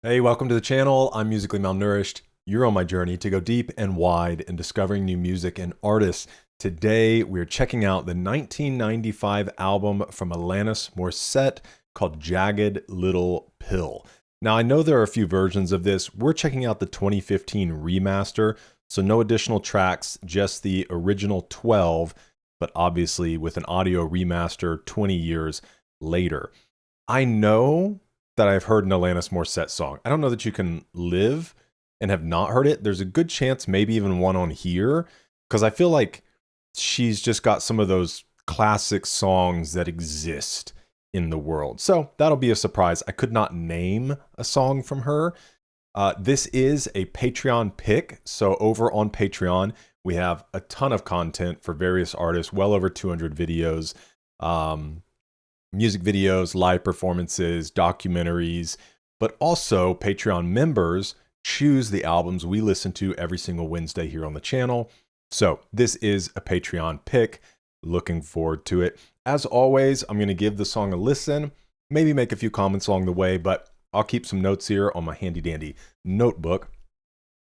Hey, welcome to the channel. I'm Musically Malnourished. You're on my journey to go deep and wide in discovering new music and artists. Today, we're checking out the 1995 album from Alanis Morissette called Jagged Little Pill. Now, I know there are a few versions of this. We're checking out the 2015 remaster, so no additional tracks, just the original 12, but obviously with an audio remaster 20 years later. I know that I've heard an Alanis Morissette song. I don't know that you can live and have not heard it. There's a good chance maybe even one on here, because I feel like she's just got some of those classic songs that exist in the world. So that'll be a surprise. I could not name a song from her. This is a Patreon pick. So over on Patreon, we have a ton of content for various artists, well over 200 videos. Music videos, live performances, documentaries, but also Patreon members choose the albums we listen to every single Wednesday here on the channel. So this is a Patreon pick. Looking forward to it. As always, I'm going to give the song a listen, maybe make a few comments along the way, but I'll keep some notes here on my handy dandy notebook.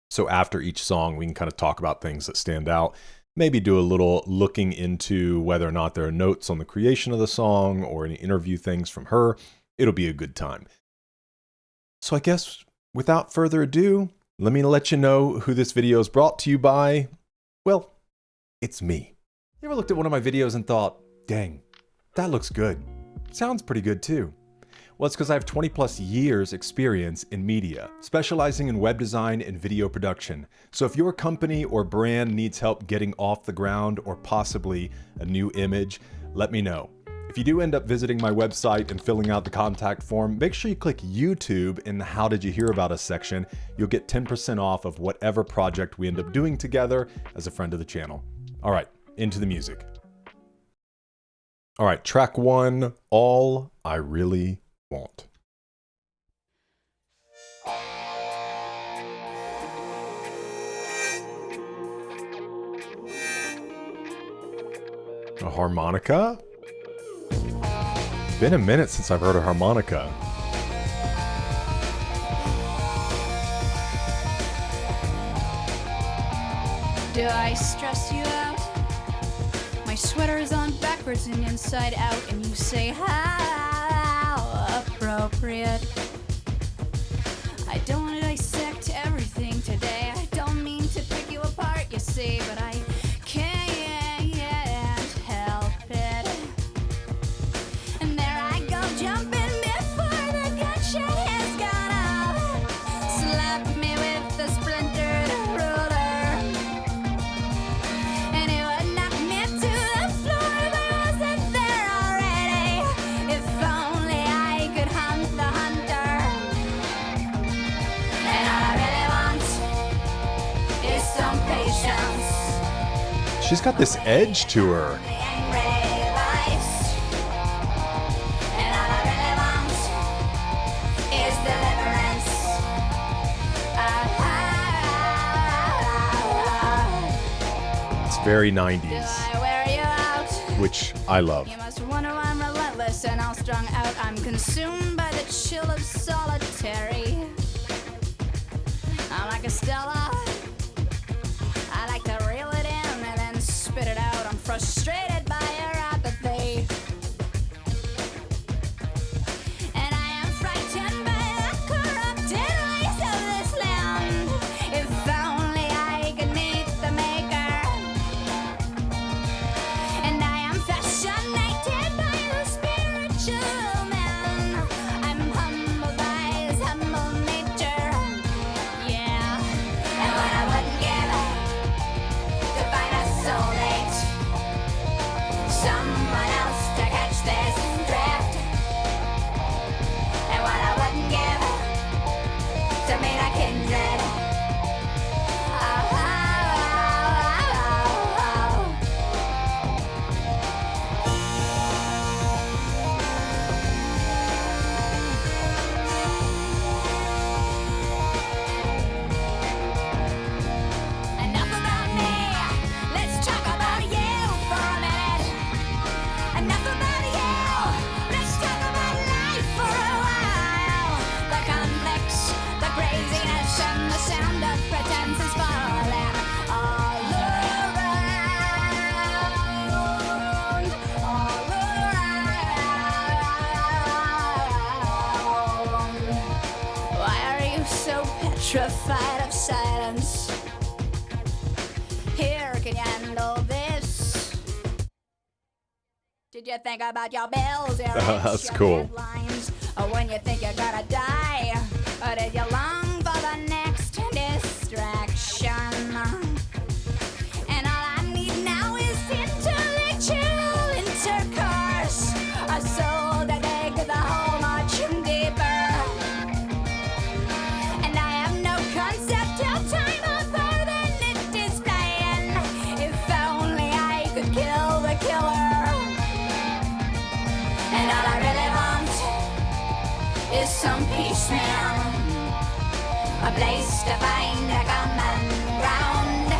So after each song, we can kind of talk about things that stand out. Maybe do a little looking into whether or not there are notes on the creation of the song or any interview things from her. It'll be a good time. So I guess without further ado, let me let you know who this video is brought to you by. Well, it's me. You ever looked at one of my videos and thought, dang, that looks good. Sounds pretty good too. Well, it's because I have 20 plus years experience in media, specializing in web design and video production. So if your company or brand needs help getting off the ground or possibly a new image, let me know. If you do end up visiting my website and filling out the contact form, make sure you click YouTube in the How Did You Hear About Us section. You'll get 10% off of whatever project we end up doing together as a friend of the channel. All right, into the music. All right, track one, All I Really Want. A harmonica? Been a minute since I've heard a harmonica. Do I stress you out? My sweater is on backwards and inside out, and you say how appropriate. I don't want to dissect everything today. I don't mean to pick you apart, you see, but I can't help it. And there I go, jumping before the gunshot has gone off. Slap me with the splintered ruler, and it would knock me to the floor if I wasn't there already. If only I could hunt the hunter. And all I really want is some patience. She's got this edge to her. The angry voice. And all I really want is deliverance. It's very Do 90s, I wear you out? which I love. You must wonder why I'm relentless and all strung out. I'm consumed by the chill of solitary. I'm like a Stella. I like to reel it in and then spit it out. I'm frustrated by your apathy. And I am frightened by the corrupted ways of this land. If only I could meet the maker. And I am fascinated by the spiritual man. I'm humbled by his humble nature. Yeah. And what I wouldn't give to find a soulmate. so petrified of silence? Here, can you handle this? Did you think about your bills, your rents, That's your cool. deadlines, or when you think you're gonna die? Or did you long for the next distraction? And all I need now is intellectual intercourse, a soul that dig the hole much deeper. And I have no concept of time other than it is flying. If only I could kill the killer. And all I really want is some peace, man. A place to find a common ground.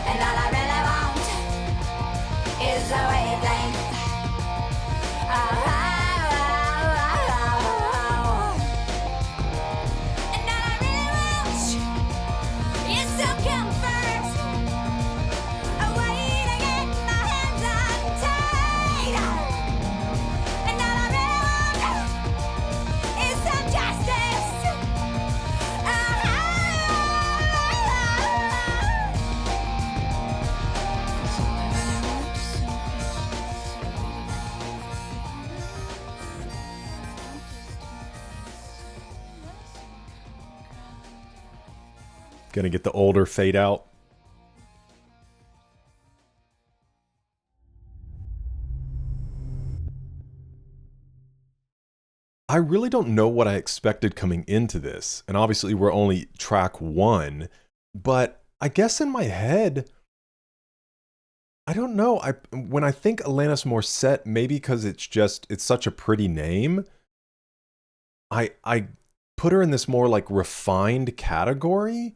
And all I really want is a wavelength. And all I really want is some comfort. A way to get my hands untied. And all I really want is some justice. Gonna get the older fade out. I really don't know what I expected coming into this. And obviously we're only track 1, but I guess in my head, I don't know. When I think Alanis Morissette, maybe because it's such a pretty name, I put her in this more like refined category.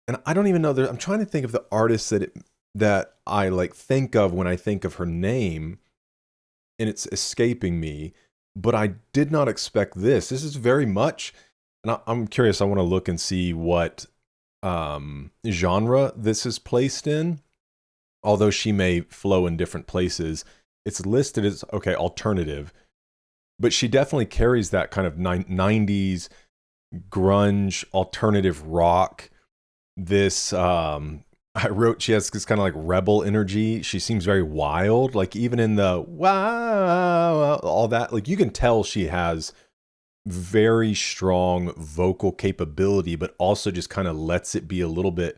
And I don't even know I'm trying to think of the artists that I like think of when I think of her name, and it's escaping me. But I did not expect this. This is very much, and I'm curious. I want to look and see what genre this is placed in. Although she may flow in different places, it's listed as alternative. But she definitely carries that kind of 90s grunge, alternative rock. This I wrote she has this kind of like rebel energy. She seems very wild, like even in the wow, all that, like you can tell she has very strong vocal capability, but also just kind of lets it be a little bit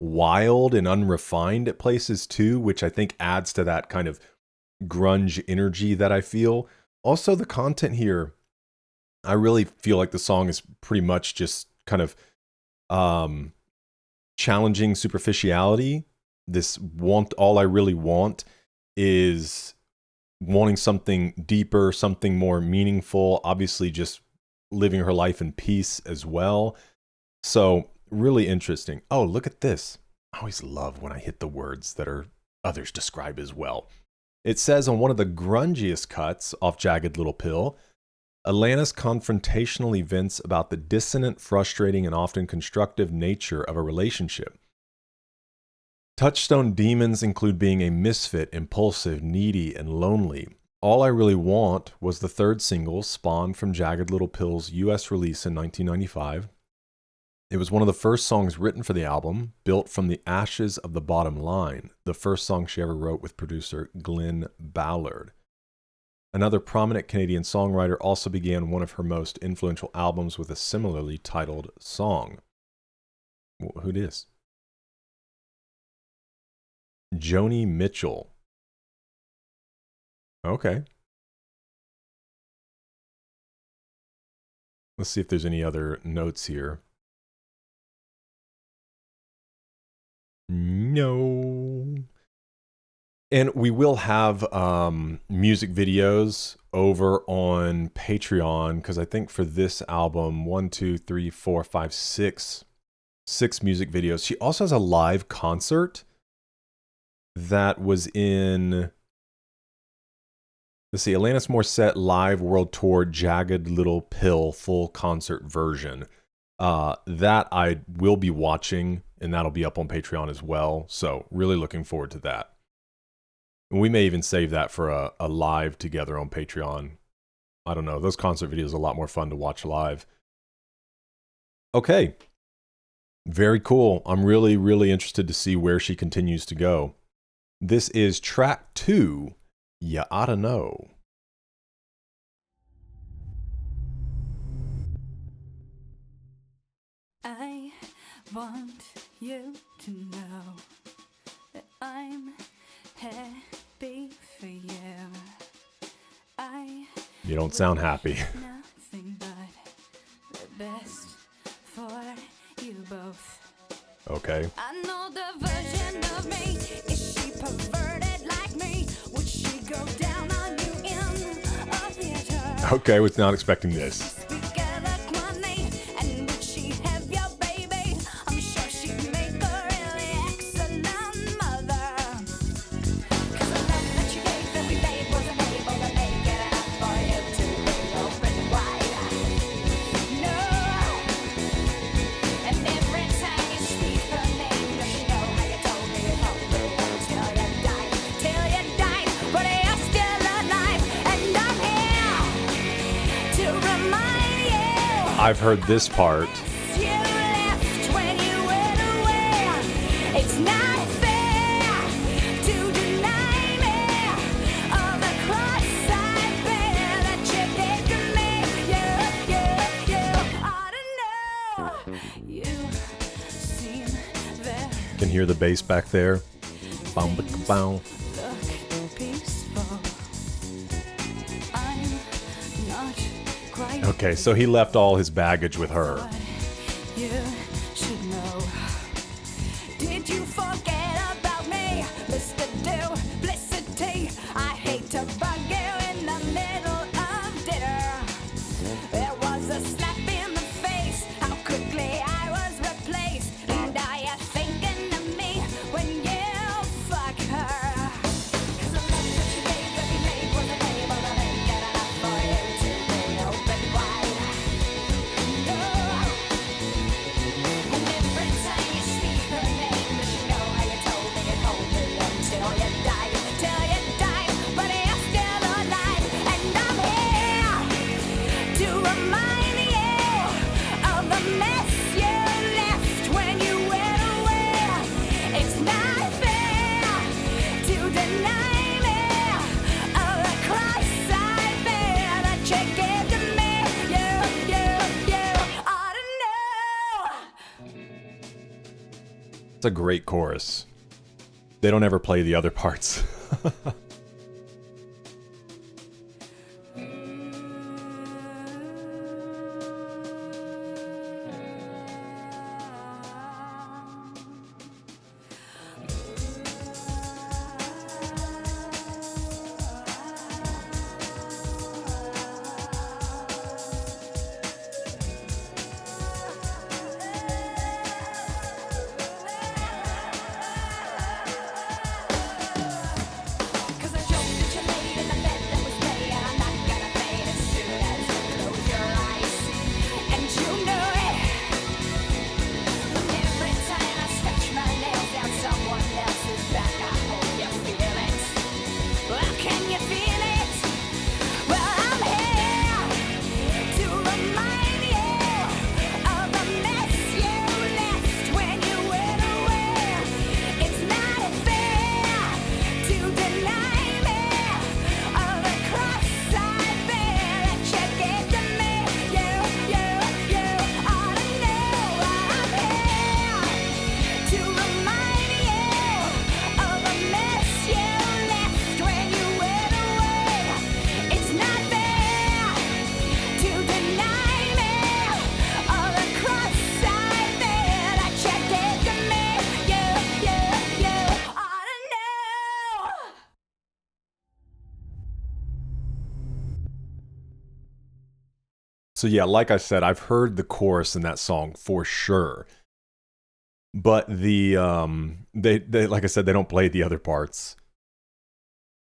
wild and unrefined at places too, which I think adds to that kind of grunge energy that I feel. Also the content here, I really feel like the song is pretty much just kind of challenging superficiality. All I really want is wanting something deeper, something more meaningful, obviously just living her life in peace as well. So really interesting. Oh, look at this. I always love when I hit the words that others describe as well. It says on one of the grungiest cuts off Jagged Little Pill, Alanis confrontational vents about the dissonant, frustrating, and often constructive nature of a relationship. Touchstone demons include being a misfit, impulsive, needy, and lonely. All I Really Want was the third single spawned from Jagged Little Pill's US release in 1995. It was one of the first songs written for the album, built from the ashes of The Bottom Line, the first song she ever wrote with producer Glenn Ballard. Another prominent Canadian songwriter also began one of her most influential albums with a similarly titled song. Who dis? Joni Mitchell. Okay. Let's see if there's any other notes here. No. And we will have music videos over on Patreon, because I think for this album, 6 music videos. She also has a live concert that was in, let's see, Alanis Morissette Live World Tour Jagged Little Pill full concert version. That I will be watching, and that'll be up on Patreon as well. So really looking forward to that. And we may even save that for a live together on Patreon. I don't know. Those concert videos are a lot more fun to watch live. Okay. Very cool. I'm really, really interested to see where she continues to go. This is track 2, You Oughta Know. I want you to know that I'm happy for you. You don't sound happy. Nothing but the best for you both. Okay. I know the version of me. Is she perverted like me? Would she go down on you in a theater? Okay, was not expecting this. Speak eloquently, and would she have your baby? I'm sure she'd make a really excellent mother. 'Cause the love that you gave that we made wasn't able to make it enough for you to be open wide. No, and every time you speak her name, does she know how you told me it held me until you died, but you're still alive, and I'm here to remind you. I've heard this part. You left when you went away. It's not fair to deny me all the cross I bear that you did to me. You ought to know. You seem very Can hear the bass back there. Bow, bow, bow. look peaceful. I'm not quite Okay, so he left all his baggage with her. what you should know. Did you forget about me, Mr. Duplicity? I hate to bug you in the middle of dinner. There was a slap in the face, how quickly I was replaced. And are you thinking of me when you fuck her? 'Cause the love that you gave that we made wasn't able to make it enough for you to be open wide. No, and every time you speak her name, does she know how you told me it hold me until you died, but you're still alive, and I'm here to remind you of the mess you left when you went away. It's not fair to deny me of the cross I bear that you gave to me. You ought to know. It's a great chorus. They don't ever play the other parts. Cause I joke that you laid in the bed that was made, and I'm not gonna fade as soon as you close your eyes. And you know it. Every time I stretch my nails down someone else's back, I hope you feel it. Well, can you feel it? Well, I'm here to remind you of the mess you left when you went away. It's not fair to deny me of the cross I bear that you gave to me. You ought to know I'm here to remind you of the mess you left when you went away. It's not fair to deny me of the cross I bear that you gave to me. You ought to know. So yeah, like I said, I've heard the chorus in that song for sure. But the they like I said, they don't play the other parts.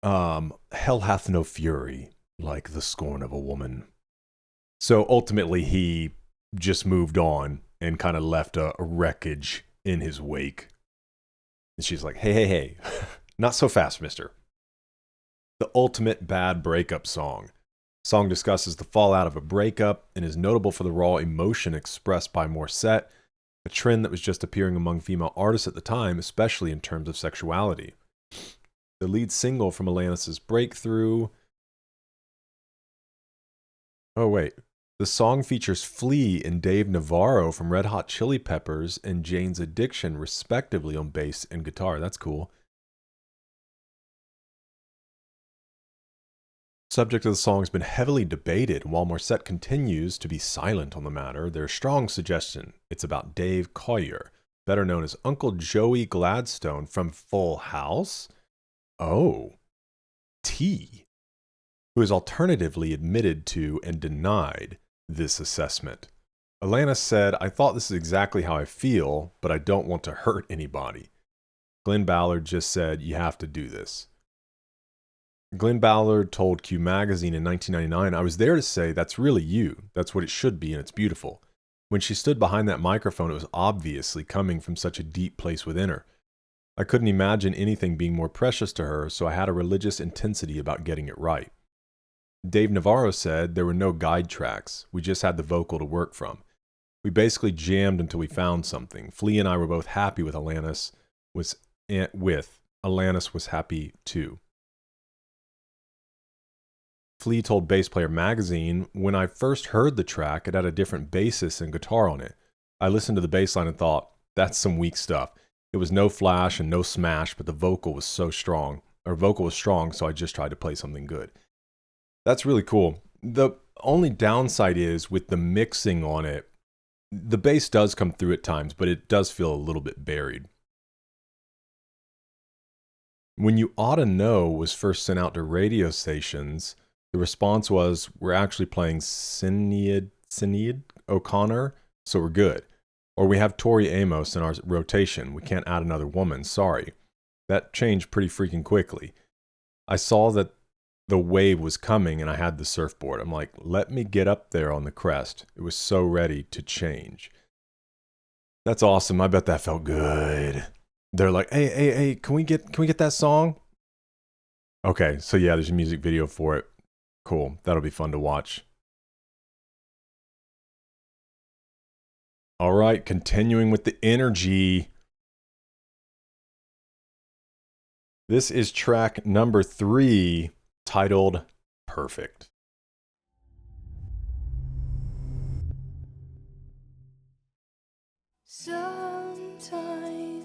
Hell hath no fury like the scorn of a woman. So ultimately he just moved on and kind of left a wreckage in his wake. And she's like, hey, not so fast, mister. The ultimate bad breakup song. Song discusses the fallout of a breakup and is notable for the raw emotion expressed by Morissette, a trend that was just appearing among female artists at the time, especially in terms of sexuality. The lead single from Alanis' breakthrough... Oh, wait. The song features Flea and Dave Navarro from Red Hot Chili Peppers and Jane's Addiction, respectively, on bass and guitar. That's cool. Subject of the song has been heavily debated. While Morissette continues to be silent on the matter, there's strong suggestion it's about Dave Collier, better known as Uncle Joey Gladstone from Full House. Oh, T, who has alternatively admitted to and denied this assessment. Alanis said, "I thought this is exactly how I feel, but I don't want to hurt anybody." Glenn Ballard just said, "You have to do this." Glenn Ballard told Q Magazine in 1999, "I was there to say, that's really you. That's what it should be, and it's beautiful." When she stood behind that microphone, it was obviously coming from such a deep place within her. I couldn't imagine anything being more precious to her, so I had a religious intensity about getting it right. Dave Navarro said there were no guide tracks. We just had the vocal to work from. We basically jammed until we found something. Flea and I were both happy with Alanis. Alanis was happy too. Flea told Bass Player Magazine, "When I first heard the track, it had a different bassist and guitar on it. I listened to the bass line and thought, that's some weak stuff. It was no flash and no smash, but the vocal was strong, so I just tried to play something good." That's really cool. The only downside is with the mixing on it, the bass does come through at times, but it does feel a little bit buried. When You Oughta Know was first sent out to radio stations, the response was, "We're actually playing Sinead O'Connor, so we're good." Or, "We have Tori Amos in our rotation. We can't add another woman, sorry." That changed pretty freaking quickly. I saw that the wave was coming and I had the surfboard. I'm like, let me get up there on the crest. It was so ready to change. That's awesome. I bet that felt good. They're like, hey, can we get that song? Okay, so yeah, there's a music video for it. Cool. That'll be fun to watch. All right, continuing with the energy. This is track number 3, titled Perfect. Sometimes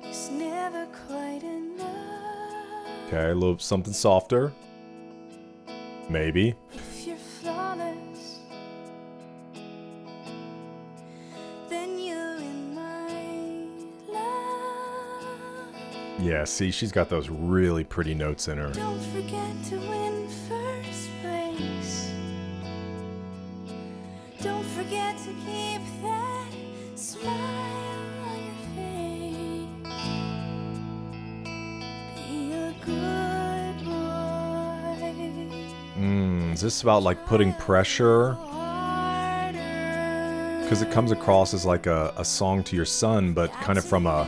it's never quite enough. Okay, a little something softer. Maybe. If you're flawless, then you're in my life. Yeah, see, she's got those really pretty notes in her. Don't forget to win first place. Don't forget to keep that smile on your face. Be a good boy. Is this about like putting pressure? Because it comes across as like a song to your son, but kind of from a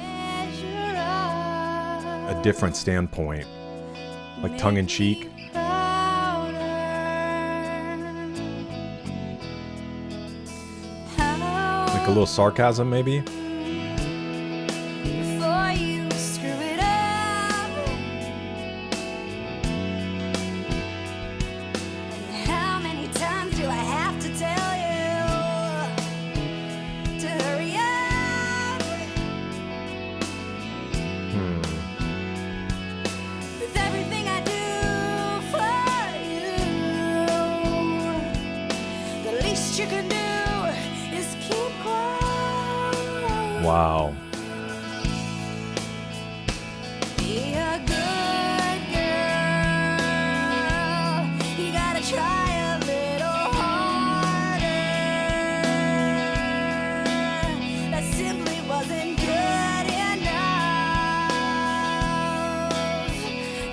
different standpoint. Like tongue-in-cheek. Like a little sarcasm, maybe? Before you screw it up. And how many times do I have to tell you to hurry up? With everything I do for you, the least you can do is keep quiet. Wow. Be a good girl. You gotta try a little harder. That simply wasn't good enough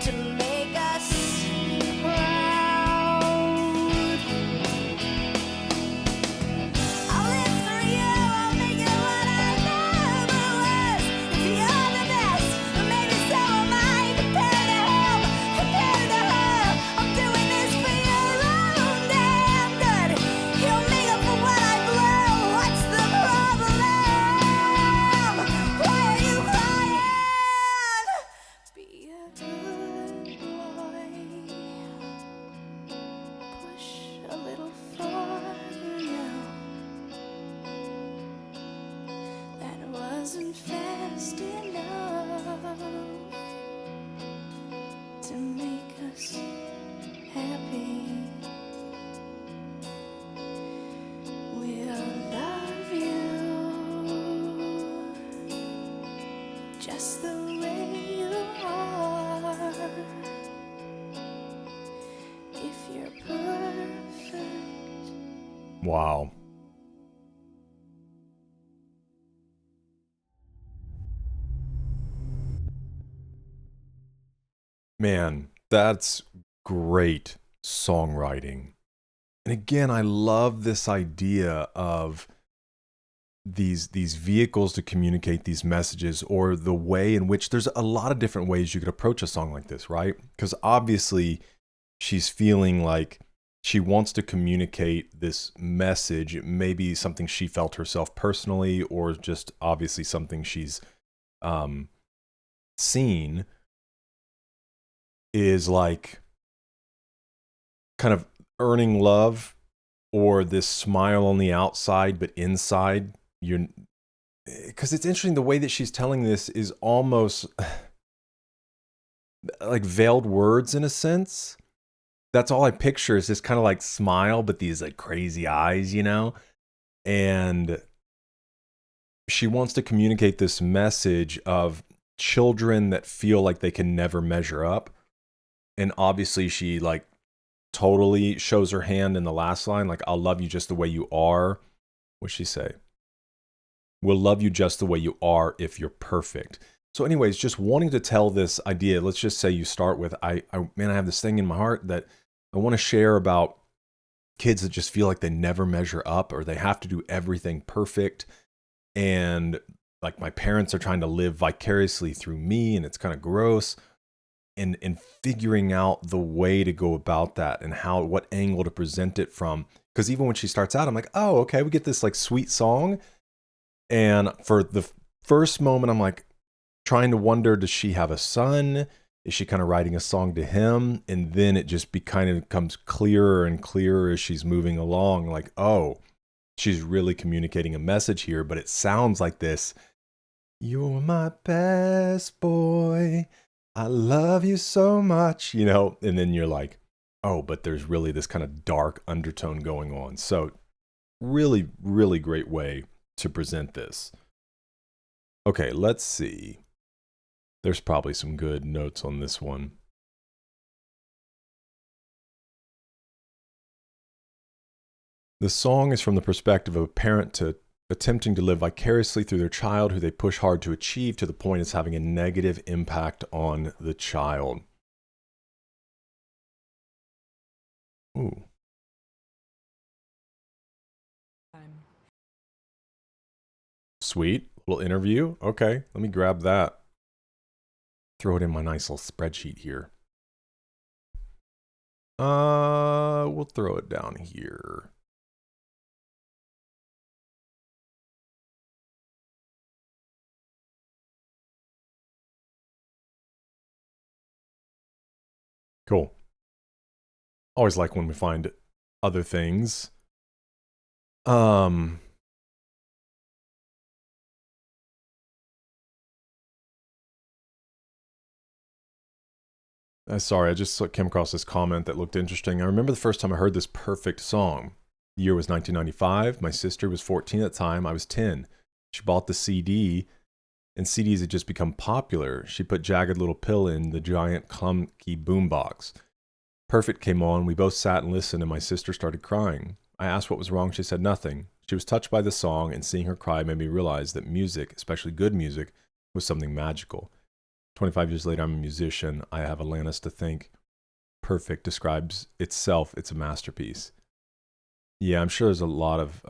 to make us proud. I'll live for you, I'll make it what I love. But Wow. Man, that's great songwriting. And again, I love this idea of these vehicles to communicate these messages, or the way in which there's a lot of different ways you could approach a song like this, right? Because obviously she's feeling like she wants to communicate this message. It may be something she felt herself personally, or just obviously something she's um, seen, is like kind of earning love, or this smile on the outside, but inside you're, because it's interesting, the way that she's telling this is almost like veiled words in a sense. That's all I picture, is this kind of like smile, but these like crazy eyes, you know? And she wants to communicate this message of children that feel like they can never measure up. And obviously she like totally shows her hand in the last line, like, I'll love you just the way you are. What'd she say? We'll love you just the way you are if you're perfect. So anyways, just wanting to tell this idea, let's just say you start with, I have this thing in my heart that I want to share about kids that just feel like they never measure up, or they have to do everything perfect. And like, my parents are trying to live vicariously through me, and it's kind of gross. And figuring out the way to go about that, and what angle to present it from. Because even when she starts out, I'm like, oh, okay, we get this like sweet song. And for the first moment, I'm like trying to wonder, does she have a son? Is she kind of writing a song to him? And then it just kind of becomes clearer and clearer as she's moving along. Like, oh, she's really communicating a message here, but it sounds like this: you're my best boy, I love you so much, you know? And then you're like, oh, but there's really this kind of dark undertone going on. So really, really great way to present this. Okay, let's see. There's probably some good notes on this one. The song is from the perspective of a parent attempting to live vicariously through their child, who they push hard to achieve, to the point it's having a negative impact on the child. Ooh. Sweet. Little interview. Okay, let me grab that. Throw it in my nice little spreadsheet here. We'll throw it down here. Cool. Always like when we find other things. Sorry, I just came across this comment that looked interesting. I remember the first time I heard this perfect song. The year was 1995. My sister was 14 at the time. I was 10. She bought the CD, and CDs had just become popular. She put Jagged Little Pill in the giant clunky boombox. Perfect came on. We both sat and listened, and my sister started crying. I asked what was wrong. She said nothing. She was touched by the song, and seeing her cry made me realize that music, especially good music, was something magical. 25 years later, I'm a musician. I have Alanis to thank. Perfect describes itself. It's a masterpiece. Yeah, I'm sure there's a lot of,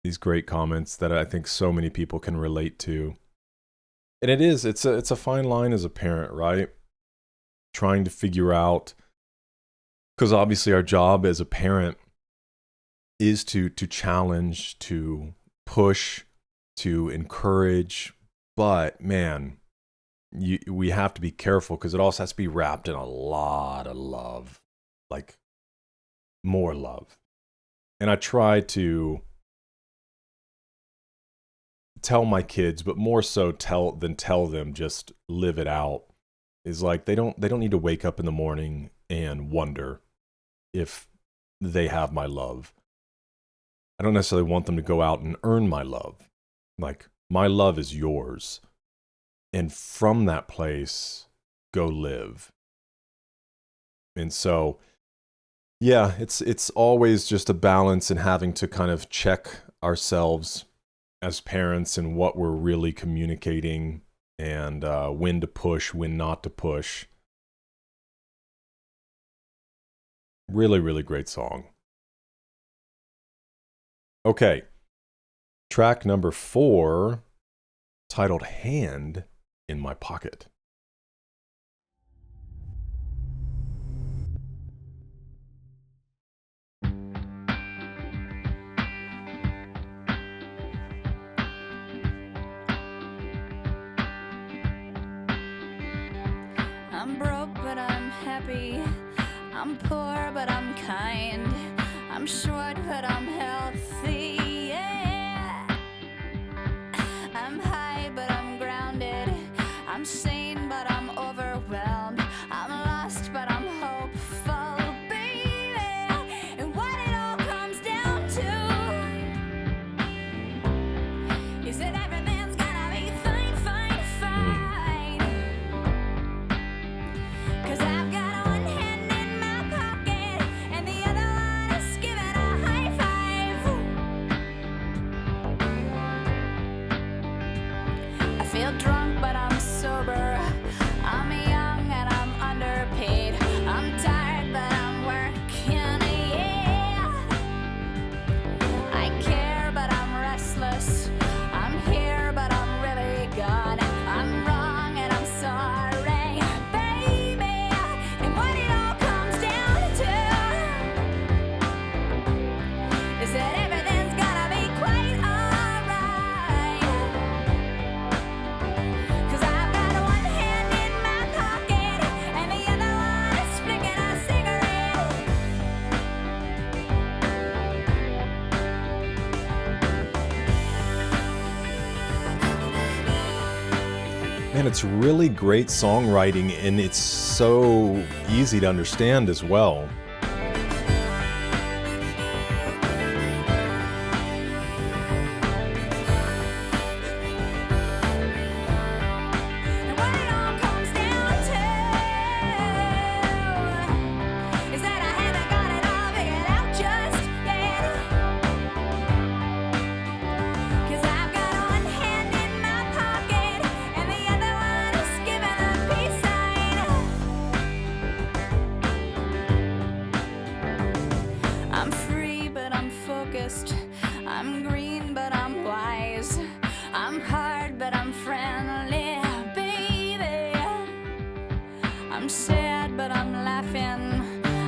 these great comments that I think so many people can relate to. And it's a fine line as a parent, right? Trying to figure out, because obviously our job as a parent is to challenge, to push, to encourage. But man, we have to be careful, because it also has to be wrapped in a lot of love, like more love. And I try to tell my kids, but more so tell them, just live it out. Is like, they don't need to wake up in the morning and wonder if they have my love. I don't necessarily want them to go out and earn my love. Like, my love is yours. And from that place, go live. And so, Yeah, it's always just a balance and having to kind of check ourselves as parents and what we're really communicating and when to push, when not to push. Really, really great song. Okay, track number 4, titled Hand in My Pocket. I'm broke, but I'm happy. I'm poor, but I'm kind. I'm short, but I'm healthy. Yeah. I'm high, but I'm grounded. I'm sane, but I'm overwhelmed. I'm lost, but I'm hopeful, baby. And what it all comes down to is that everything's gonna be fine, fine, fine. 'Cause I've got one hand in my pocket and the other one is giving a high five. I feel drunk, but I'm sober. I'm young and I'm underpaid. I'm tired, but I'm working, yeah. I care, but I'm restless. I'm here, but I'm really gone. I'm wrong and I'm sorry, baby. And what it all comes down to is that everything's gonna be quite alright. 'Cause I've got one hand in my pocket and the other one is flicking a cigarette. Man, it's really great songwriting and it's so easy to understand as well. And what it all comes down to is that I haven't got it all figured out just yet. 'Cause I've got one hand in my pocket and the other one is giving a peace sign. I'm free, but I'm focused. I'm green, but I'm wise. I'm hard, but I'm friendly, baby. I'm sad, but I'm laughing.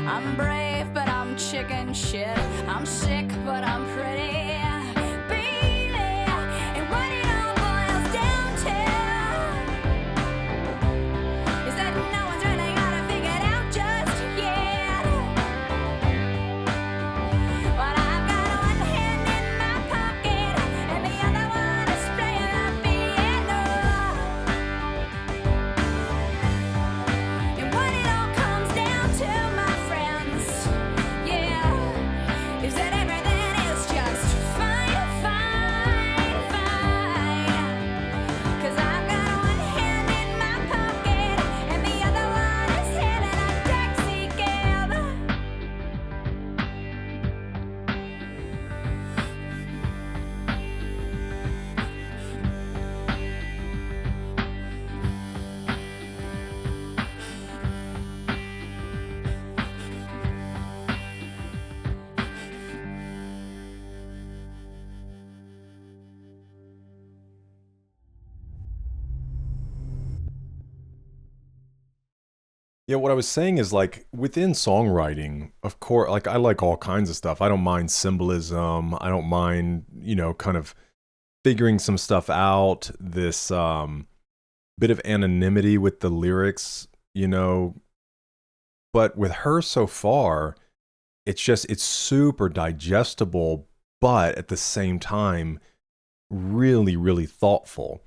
I'm brave, but I'm chicken shit. I'm sick, but I'm pretty, baby. And what it all boils down to is that no one's really got it figured out just yet. But I've got one hand in my pocket and the other one is playing the piano. And what it all comes down to, my friends, yeah, is that everything is just fine, fine, fine. 'Cause I've got one hand in my pocket and the other one is hailing a taxi cab. Yeah, what I was saying is like within songwriting, of course, like I like all kinds of stuff. I don't mind symbolism. I don't mind, kind of figuring some stuff out, this bit of anonymity with the lyrics. But with her so far, it's super digestible, but at the same time, really, really thoughtful.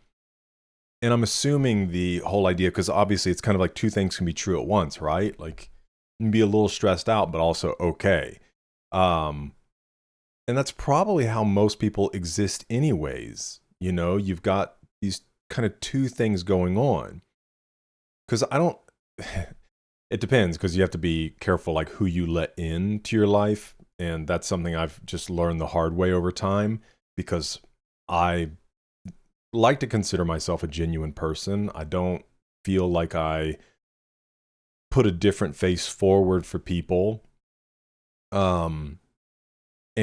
And I'm assuming the whole idea, because obviously it's kind of like two things can be true at once, right? Like you can be a little stressed out, but also okay. And that's probably how most people exist anyways. You've got these kind of two things going on. Because I don't, It depends, because you have to be careful, like, who you let into your life. And that's something I've just learned the hard way over time, because I like to consider myself a genuine person. I don't feel like I put a different face forward for people. And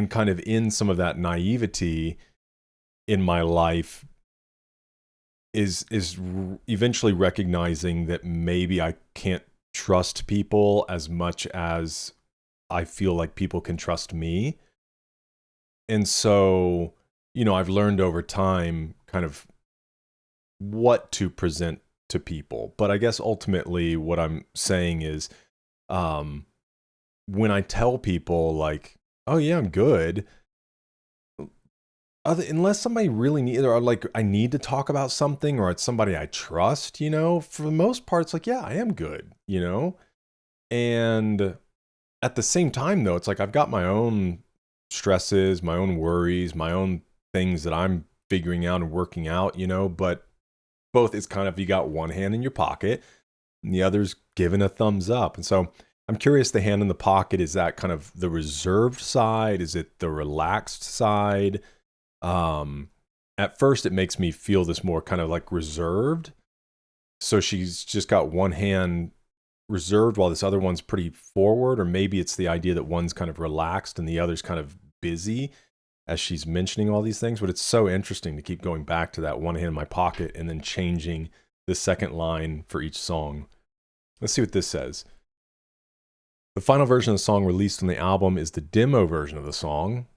kind of in some of that naivety in my life is eventually recognizing that maybe I can't trust people as much as I feel like people can trust me. And so, I've learned over time kind of what to present to people. But I guess ultimately what I'm saying is, when I tell people like, oh yeah, I'm good, unless somebody really needs, or like I need to talk about something, or it's somebody I trust, for the most part, it's like, yeah, I am good, And at the same time, though, it's like I've got my own stresses, my own worries, my own things that I'm figuring out and working out, but both is kind of, you got one hand in your pocket and the other's giving a thumbs up. And so I'm curious, the hand in the pocket, is that kind of the reserved side? Is it the relaxed side? At first it makes me feel this more kind of like reserved. So she's just got one hand reserved while this other one's pretty forward, or maybe it's the idea that one's kind of relaxed and the other's kind of busy as she's mentioning all these things. But it's so interesting to keep going back to that one hand in my pocket and then changing the second line for each song. Let's see what this says. The final version of the song released on the album is the demo version of the song.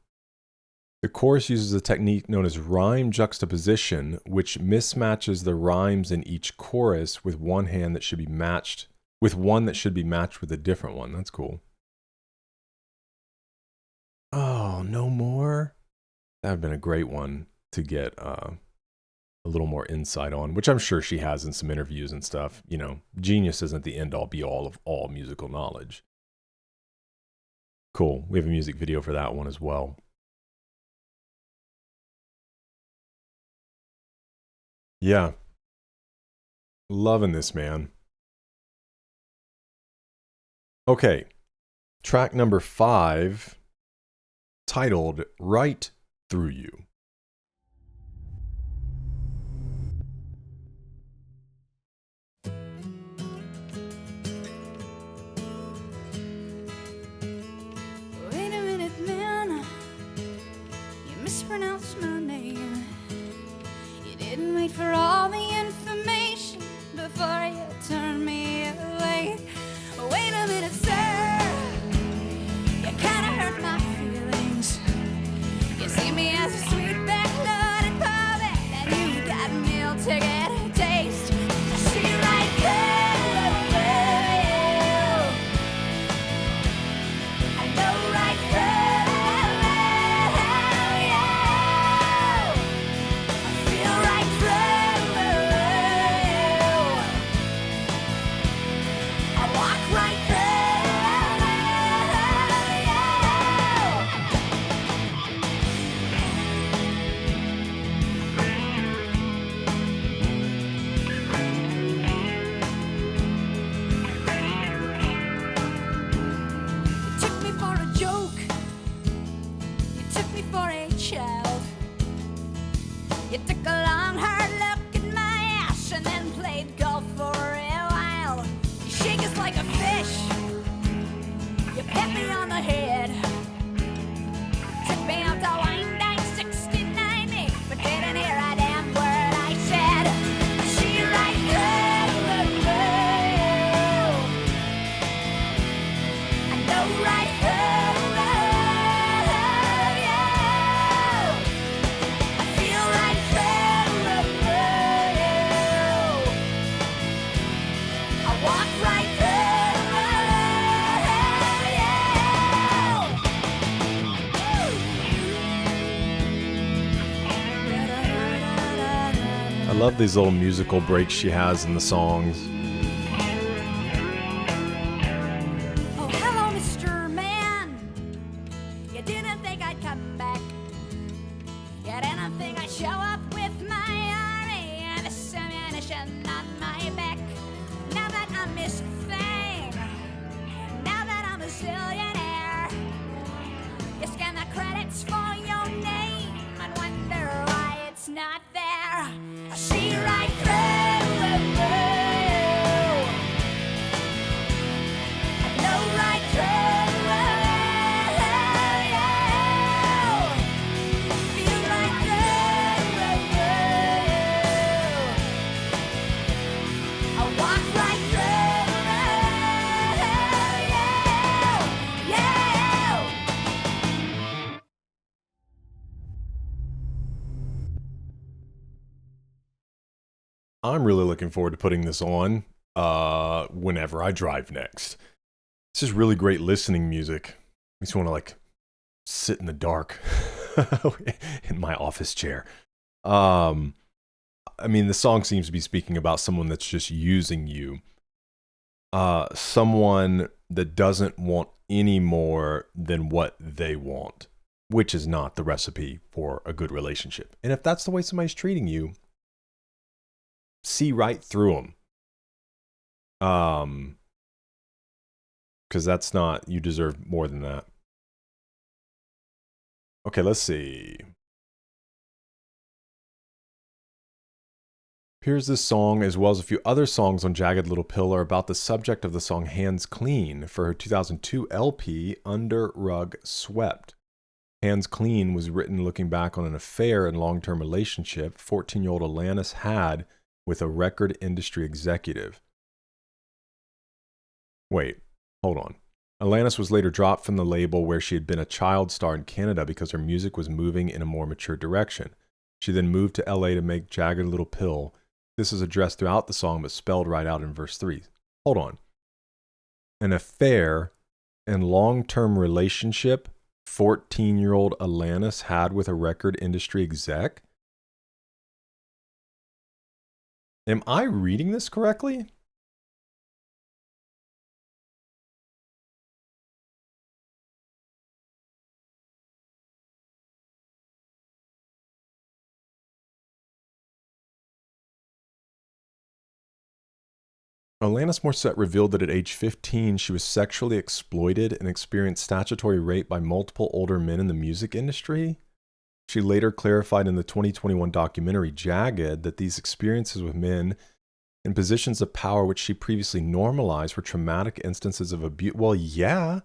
The chorus uses a technique known as rhyme juxtaposition, which mismatches the rhymes in each chorus with one hand that should be matched with one that should be matched with a different one. That's cool. Oh, no more? That would have been a great one to get a little more insight on, which I'm sure she has in some interviews and stuff. Genius isn't the end all be all of all musical knowledge. Cool. We have a music video for that one as well. Yeah. Loving this, man. Okay. Track number 5, titled Right Through You. Wait a minute, man. You mispronounced my name. You didn't wait for all the information before you turned me away. Wait a minute, sir. You kinda hurt my feelings. You see me as a sweet backloaded puppet, and you've got meal ticket taste. I see right through you. I know right through you. I feel right through you. I walk right through you. You took me for a joke. You took me for a child. You took a long hard look at my ass and then played golf for a while. You shake us like a fish. You pat me on the head. Took me out to wine dine 69 me, but didn't hear a damn word I said. I see right through you. I know right through you. I feel right through you. I walk right I love these little musical breaks she has in the songs. Oh, hello, Mr. Man. You didn't think I'd come back. You didn't think I'd show up with my army and this ammunition on my back. Now that I missed thing, zillionaire. You scan the credits for your name and wonder why it's not there. I see right through you. I know right through you. Feel right through you. I walk right through you. I'm really looking forward to putting this on whenever I drive next. This is really great listening music. Makes me want to like sit in the dark in my office chair. I mean, the song seems to be speaking about someone that's just using you. Someone that doesn't want any more than what they want, which is not the recipe for a good relationship. And if that's the way somebody's treating you, see right through them. Because that's not, you deserve more than that. Okay, let's see. Here's this song, as well as a few other songs on Jagged Little Pill, are about the subject of the song Hands Clean for her 2002 LP, Under Rug Swept. Hands Clean was written looking back on an affair and long-term relationship 14-year-old Alanis had with a record industry executive. Wait, hold on. Alanis was later dropped from the label where she had been a child star in Canada because her music was moving in a more mature direction. She then moved to LA to make Jagged Little Pill. This is addressed throughout the song, but spelled right out in verse 3. Hold on. An affair and long-term relationship 14-year-old Alanis had with a record industry exec? Am I reading this correctly? Alanis Morissette revealed that at age 15, she was sexually exploited and experienced statutory rape by multiple older men in the music industry. She later clarified in the 2021 documentary Jagged that these experiences with men in positions of power which she previously normalized were traumatic instances of abuse. Well, yeah.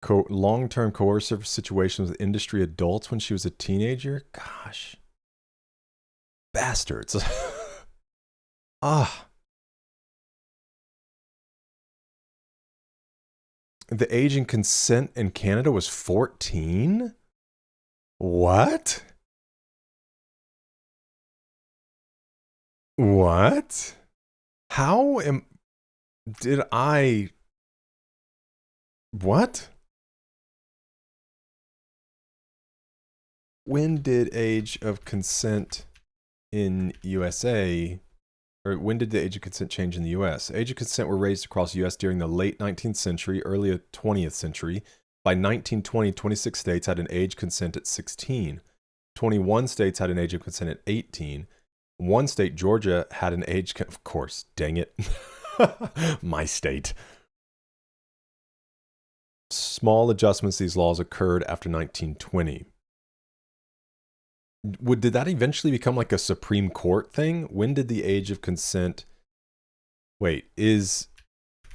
Long-term coercive situations with industry adults when she was a teenager? Gosh. Bastards. Ah. The age and consent in Canada was 14? What? What? How am... Did I... What? When did age of consent in USA... Or when did the age of consent change in the US? Age of consent were raised across the US during the late 19th century, early 20th century. By 1920, 26 states had an age consent at 16. 21 states had an age of consent at 18. One state, Georgia, had an age... Of course, dang it. My state. Small adjustments to these laws occurred after 1920. Did that eventually become like a Supreme Court thing? When did the age of consent... Wait, is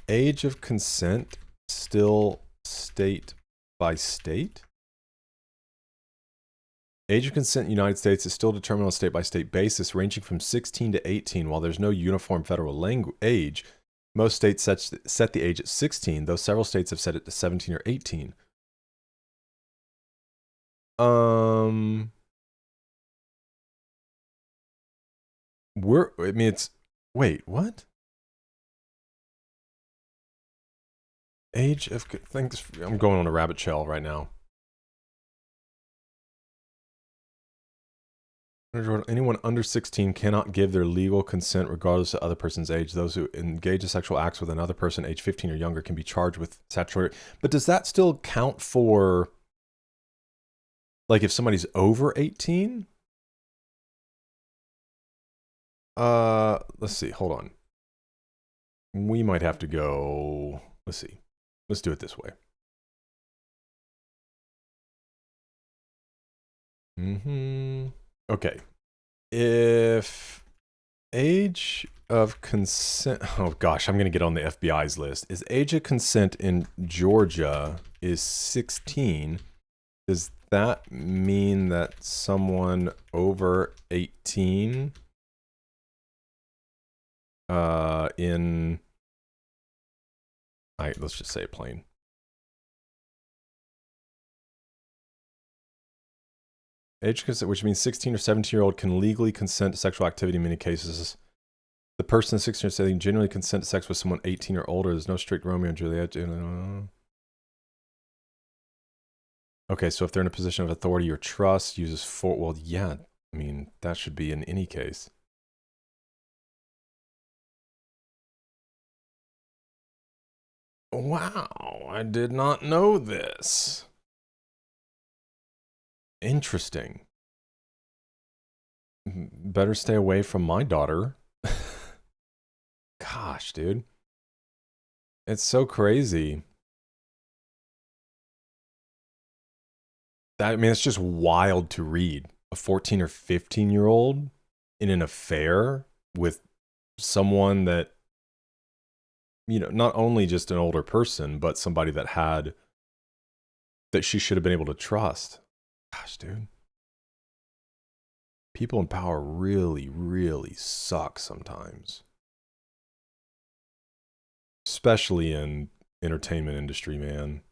age of consent still state by state? Age of consent in the United States is still determined on a state-by-state basis, ranging from 16 to 18. While there's no uniform federal age, most states set the age at 16, though several states have set it to 17 or 18. Wait, what? Age of... I'm going on a rabbit trail right now. Anyone under 16 cannot give their legal consent regardless of the other person's age. Those who engage in sexual acts with another person age 15 or younger can be charged with statutory... But does that still count for... Like if somebody's over 18? Let's see. Hold on. we might have to go, let's see. Let's do it this way. Okay. If age of consent, oh gosh, I'm going to get on the FBI's list. Is age of consent in Georgia is 16. Does that mean that someone over 18 let's just say it plain. Age consent, which means 16 or 17-year-old can legally consent to sexual activity in many cases. The person 16 or 17 genuinely consent to sex with someone 18 or older. There's no strict Romeo and Juliet. Okay, so if they're in a position of authority or trust, uses for, well, yeah, I mean, that should be in any case. Wow, I did not know this. Interesting. Better stay away from my daughter. Gosh, dude. It's so crazy. I mean, it's just wild to read. A 14 or 15-year-old in an affair with someone that, you know, not only just an older person, but somebody that she should have been able to trust. Gosh, dude. People in power really, really suck sometimes. Especially in entertainment industry, man.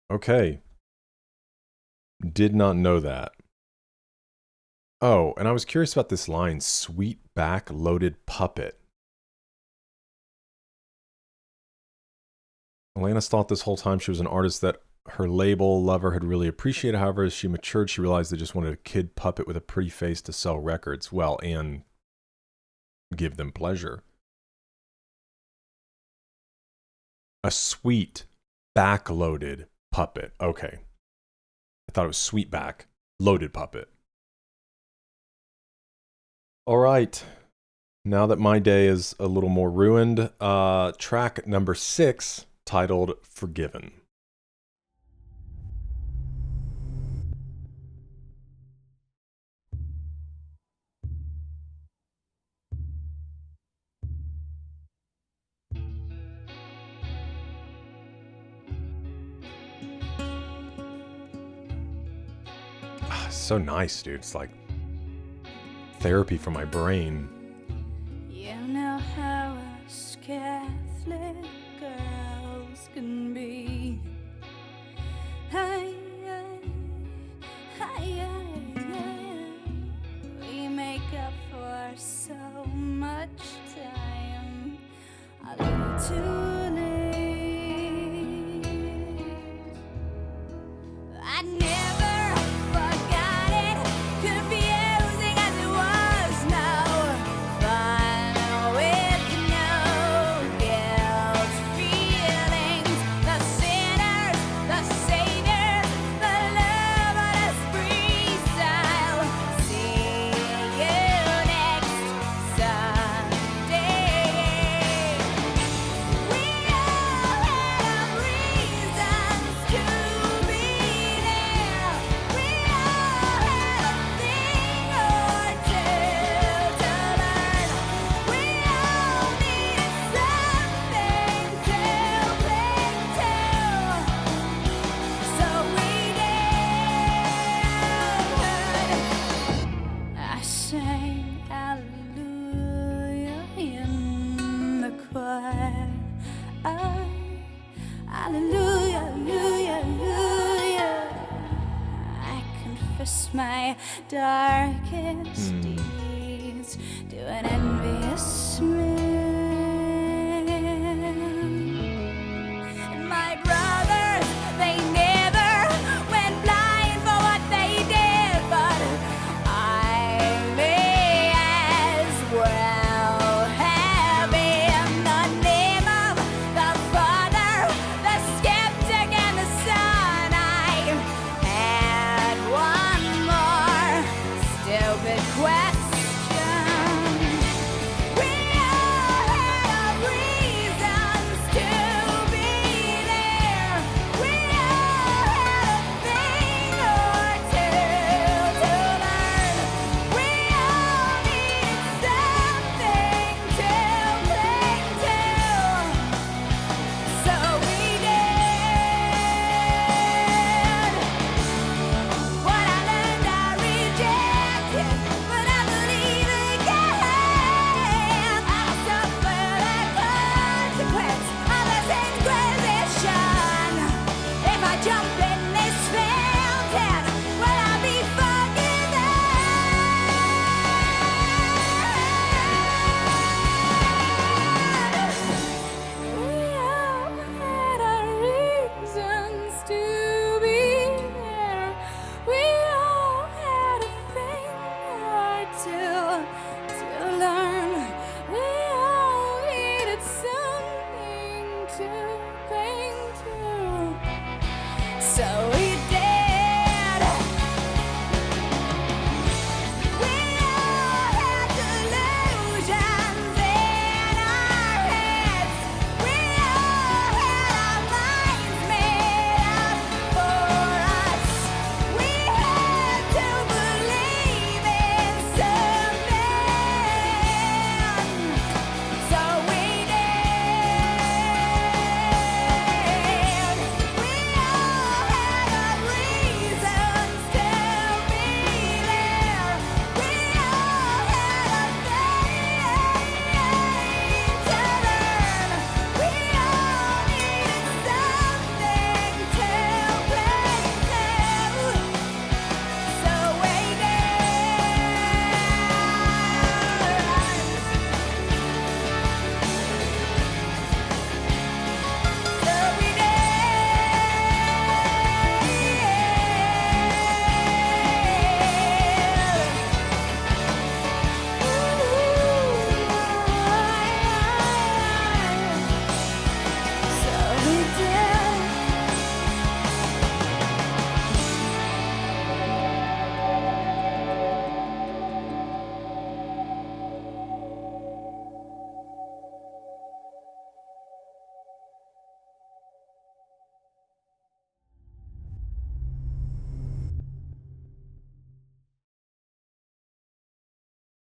Okay. Did not know that. Oh, and I was curious about this line, sweet back loaded puppet. Alanis thought this whole time she was an artist that her label lover had really appreciated. However, as she matured, she realized they just wanted a kid puppet with a pretty face to sell records. Well, and give them pleasure. A sweet back-loaded puppet. Okay. I thought it was sweet back, loaded puppet. All right. Now that my day is a little more ruined, track number 6, titled Forgiven. So nice, dude. It's like therapy for my brain. You know how us Catholic girls can be. Hey, we make up for so much time. A little too late. I never forgot it, confusing as it was now. Fun with no guilt feelings. The sinners, the saviors, the love on us freestyle. See you next Sunday. We all have reasons to be there. We all have a thing or two to learn. We all need something to cling to. So we did. I sang hallelujah in the choir. Hallelujah, hallelujah, hallelujah. I confess my darkest deeds to an envious man. And my brothers, they never went blind for what they did, but I may as well have in the name of the Father, the skeptic, and the Son. I had one more stupid question. We all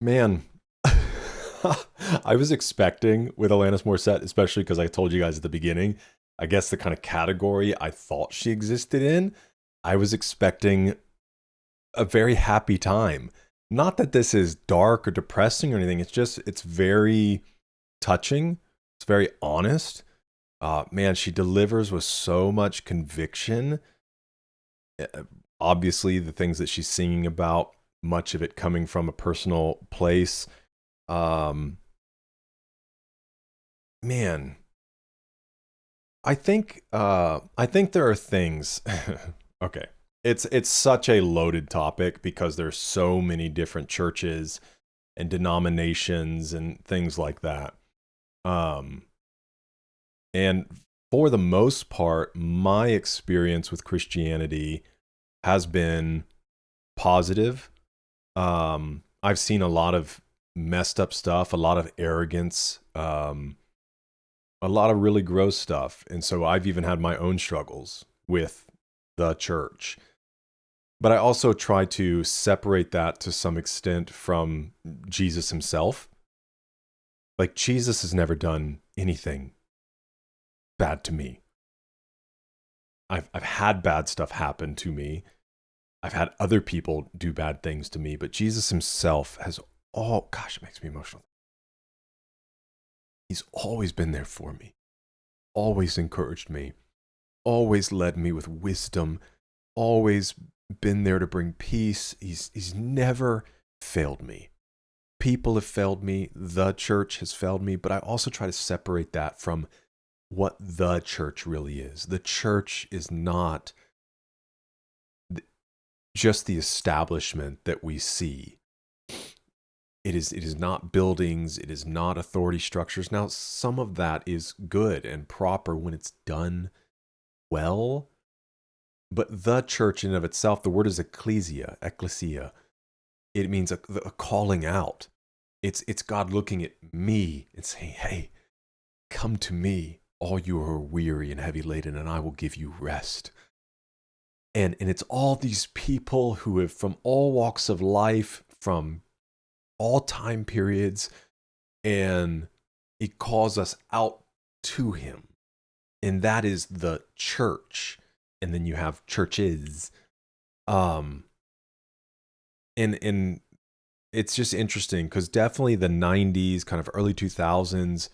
Man, I was expecting with Alanis Morissette, especially because I told you guys at the beginning, I guess the kind of category I thought she existed in, I was expecting a very happy time. Not that this is dark or depressing or anything. It's very touching. It's very honest. Man, she delivers with so much conviction. Obviously, the things that she's singing about, much of it coming from a personal place. Um, Man, I think there are things. Okay, it's such a loaded topic because there's so many different churches and denominations and things like that. Um, and for the most part, my experience with Christianity has been positive. I've seen a lot of messed up stuff, a lot of arrogance, a lot of really gross stuff. And so I've even had my own struggles with the church. But I also try to separate that to some extent from Jesus himself. Like, Jesus has never done anything bad to me. I've had bad stuff happen to me. I've had other people do bad things to me, but Jesus himself has gosh, it makes me emotional. He's always been there for me, always encouraged me, always led me with wisdom, always been there to bring peace. He's never failed me. People have failed me, the church has failed me, but I also try to separate that from what the church really is. The church is not just the establishment that we see. It is not buildings, it is not authority structures. Now, some of that is good and proper when it's done well, but the church in and of itself, the word is ecclesia. It means a calling out. It's God looking at me and saying, "Hey, come to me, all you who are weary and heavy laden, and I will give you rest." And it's all these people who have, from all walks of life, from all time periods, and he calls us out to him. And that is the church. And then you have churches. And it's just interesting because definitely the 90s, kind of early 2000s,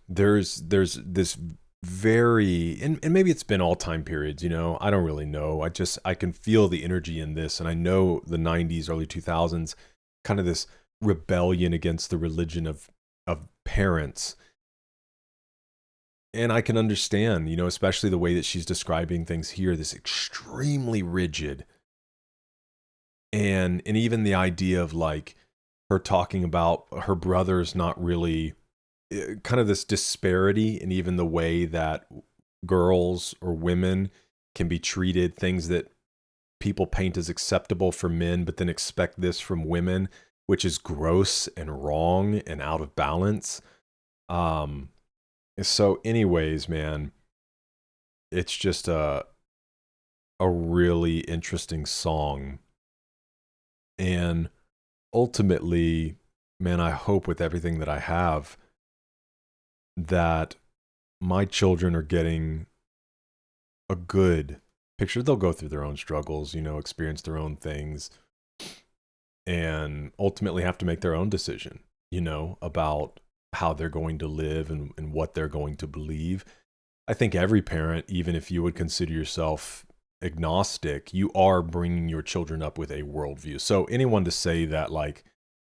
there's this very, and maybe it's been all time periods, I don't really know. I can feel the energy in this. And I know the 90s, early 2000s, kind of this rebellion against the religion of parents. And I can understand, especially the way that she's describing things here, this extremely rigid. And even the idea of like her talking about her brothers not really, kind of this disparity in even the way that girls or women can be treated, things that people paint as acceptable for men, but then expect this from women, which is gross and wrong and out of balance. So anyways, man, it's just a really interesting song. And ultimately, man, I hope with everything that I have that my children are getting a good picture. They'll go through their own struggles, experience their own things, and ultimately have to make their own decision, about how they're going to live and what they're going to believe. I think every parent, even if you would consider yourself agnostic, you are bringing your children up with a worldview. So anyone to say that like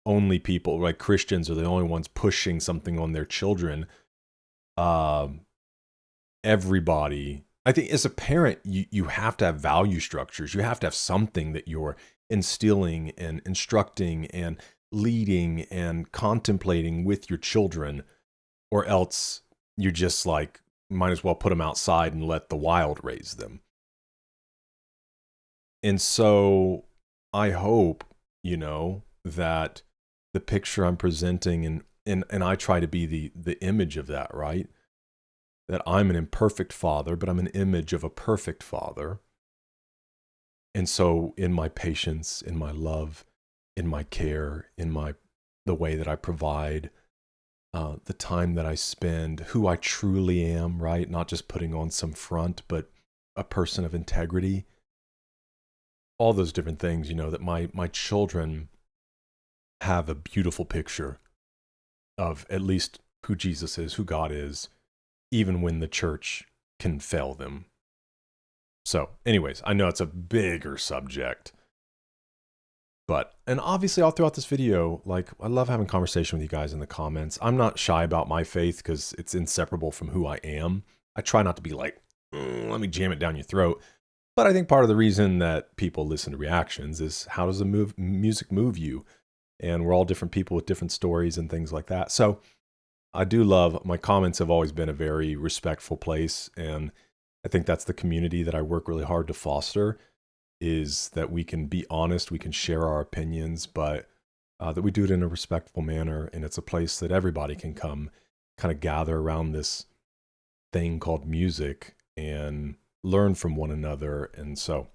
only people, like Christians, are the only ones pushing something on their children, everybody, I think as a parent, you have to have value structures. You have to have something that you're instilling and instructing and leading and contemplating with your children, or else you just like might as well put them outside and let the wild raise them. And so I hope, that the picture I'm presenting, and I try to be the image of that, right? That I'm an imperfect father, but I'm an image of a perfect father. And so in my patience, in my love, in my care, in my the way that I provide, the time that I spend, who I truly am, right? Not just putting on some front, but a person of integrity. All those different things, you know, that my children have a beautiful picture of at least who Jesus is, who God is, even when the church can fail them. So, anyways, I know it's a bigger subject, and obviously all throughout this video, like, I love having conversation with you guys in the comments. I'm not shy about my faith because it's inseparable from who I am. I try not to be like, let me jam it down your throat. But I think part of the reason that people listen to reactions is, how does the music move you? And we're all different people with different stories and things like that. So I do love, my comments have always been a very respectful place. And I think that's the community that I work really hard to foster, is that we can be honest, we can share our opinions, but that we do it in a respectful manner. And it's a place that everybody can come kind of gather around this thing called music and learn from one another. And so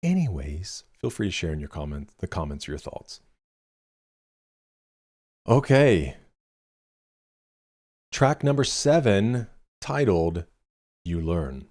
anyways, feel free to share in the comments your thoughts. Okay. Track number 7, titled You Learn.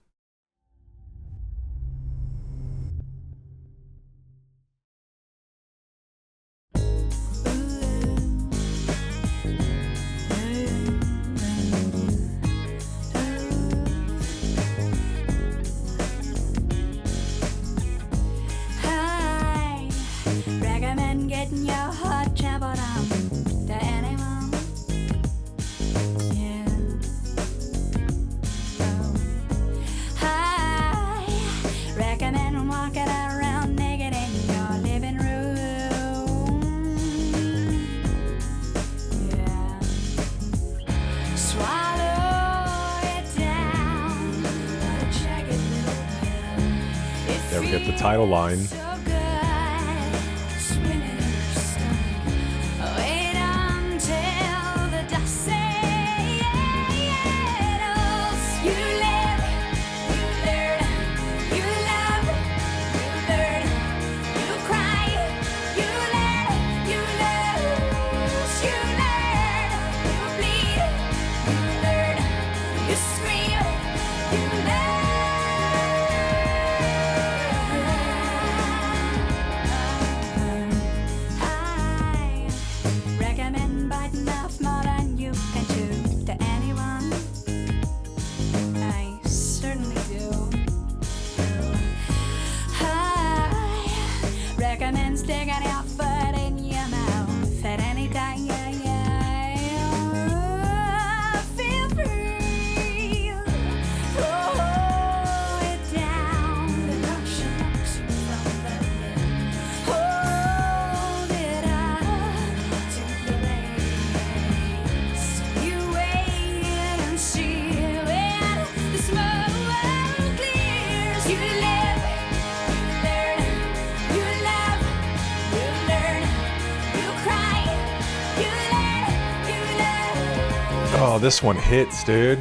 There we get the title line. Oh, this one hits, dude.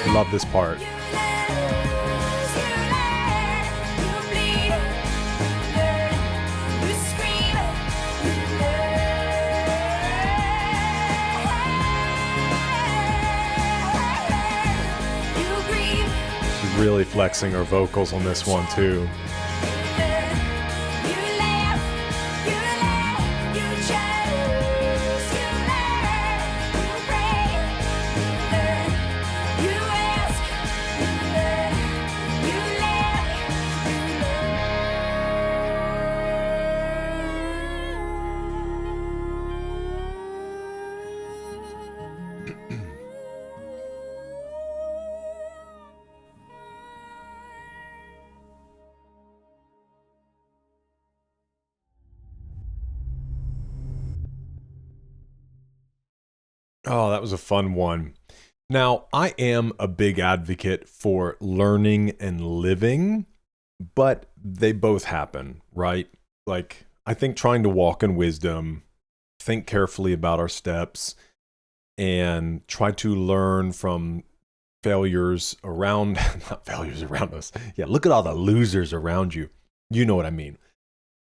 Love this part. She's really flexing her vocals on this one too. Oh, that was a fun one. Now, I am a big advocate for learning and living, but they both happen, right? Like, I think trying to walk in wisdom, think carefully about our steps, and try to learn from failures around, not failures around us. Yeah, look at all the losers around you. You know what I mean.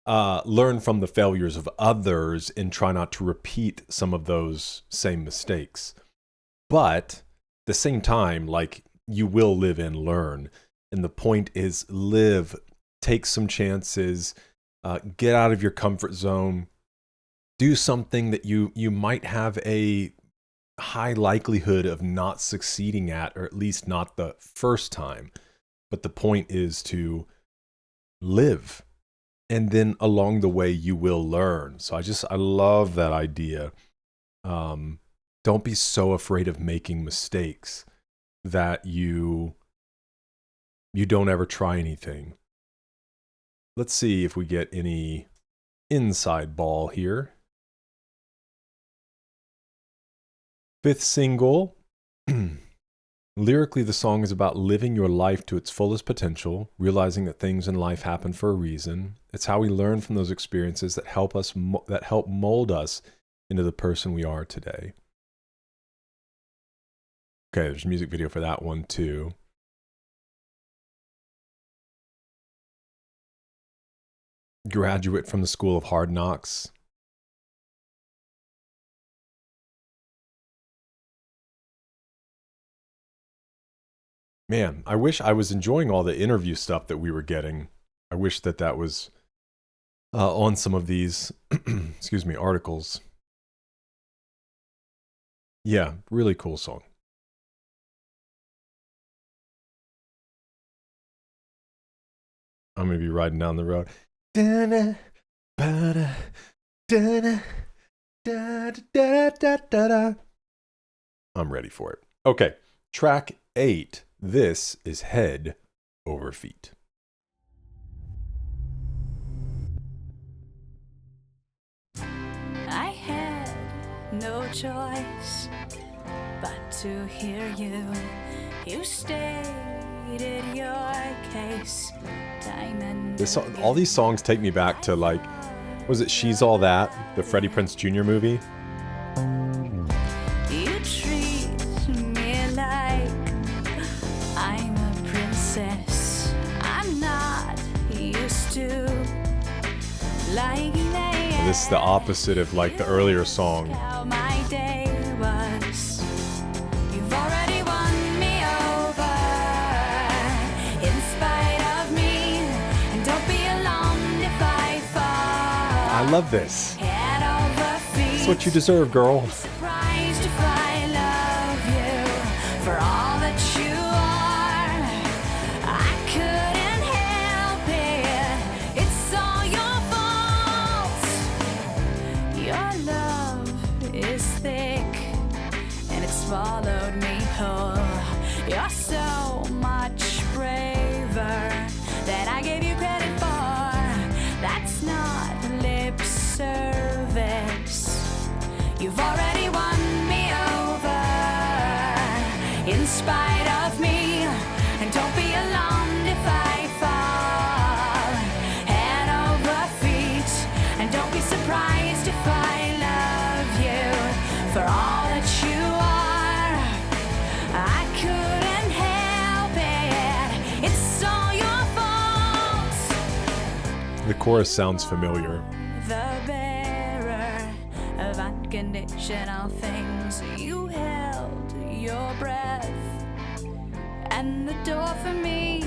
Learn from the failures of others and try not to repeat some of those same mistakes. But at the same time, like, you will live and learn. And the point is live, take some chances, get out of your comfort zone, do something that you might have a high likelihood of not succeeding at, or at least not the first time. But the point is to live. And then along the way, you will learn. So I love that idea. Don't be so afraid of making mistakes that you don't ever try anything. Let's see if we get any inside ball here. Fifth single. Lyrically, the song is about living your life to its fullest potential, realizing that things in life happen for a reason. It's how we learn from those experiences that help mold us into the person we are today. Okay, there's a music video for that one too. Graduate from the School of Hard Knocks. Man, I wish I was enjoying all the interview stuff that we were getting. I wish that was on some of these, excuse me, articles. Yeah, really cool song. I'm going to be riding down the road. I'm ready for it. Okay, track 8. This is Head Over Feet. I had no choice but to hear you. You stated your case time and all these songs take me back to, like, was it She's All That, the Freddie Prinze Jr. movie? You treat me like I'm a princess. I'm not used to like that. This is the opposite of, like, the earlier song. How my day was. You've already won me over in spite of me, and don't be alarmed if I fall. I love this. Head over feet. It's what you deserve, girl. Surprised if I love you for all that you are. I couldn't help it. It's all your fault. Your love is thick and it swallowed me whole. You're so much braver than I gave you credit for. That's not lip service. You've already won me over in spite of me, and don't be alarmed if I fall head over feet, and don't be surprised if I love you for all that you are. I couldn't help it. It's all your fault. The chorus sounds familiar. The bearer of unconditional things, you held your breath and the door for me.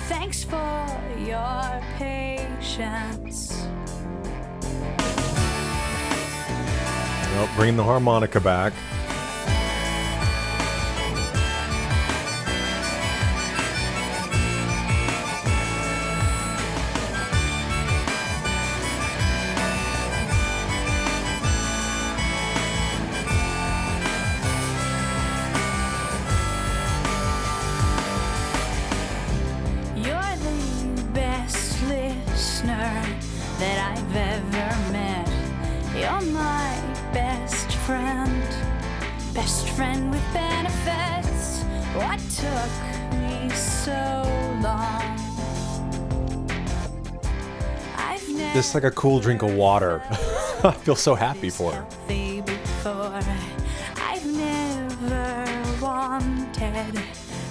Thanks for your patience. Well, bringing the harmonica back. You're the best listener that I've ever met. You're my best friend. best friend with benefits. What took me so long? This is like a cool drink of water. I feel so happy for her. Before. I've never wanted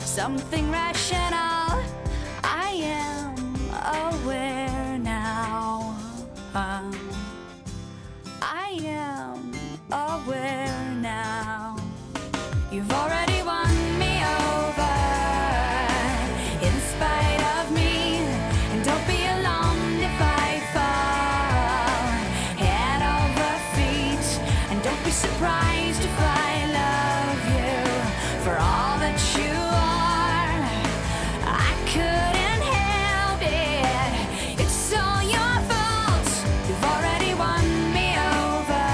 something rational. I am aware now. I am aware now. You've already won me over in spite of me, and don't be alarmed if I fall head over feet, and don't be surprised if I love you for all that you are. I couldn't help it, it's all your fault. You've already won me over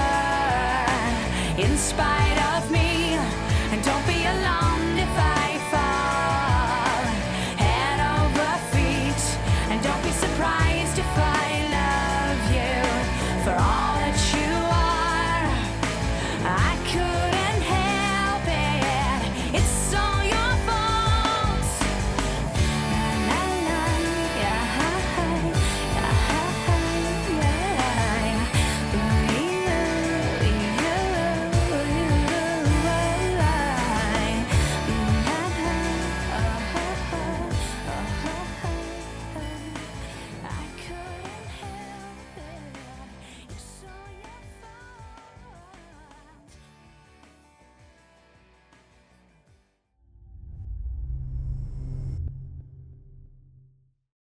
in spite of me, and don't be alarmed if I fall head over feet, and don't be surprised if I love you for all that you are. I couldn't help it, it's all your fault. La, la, yeah, I couldn't help it, it's all your fault.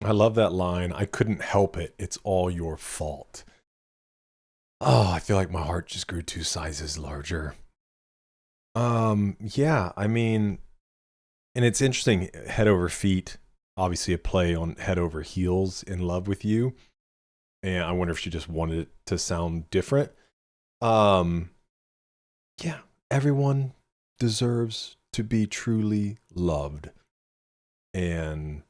I love that line. I couldn't help it. It's all your fault. Oh, I feel like my heart just grew 2 sizes larger. Yeah, I mean, and it's interesting, Head Over Feet, obviously a play on Head Over Heels, In Love With You. And I wonder if she just wanted it to sound different. Yeah, everyone deserves to be truly loved. And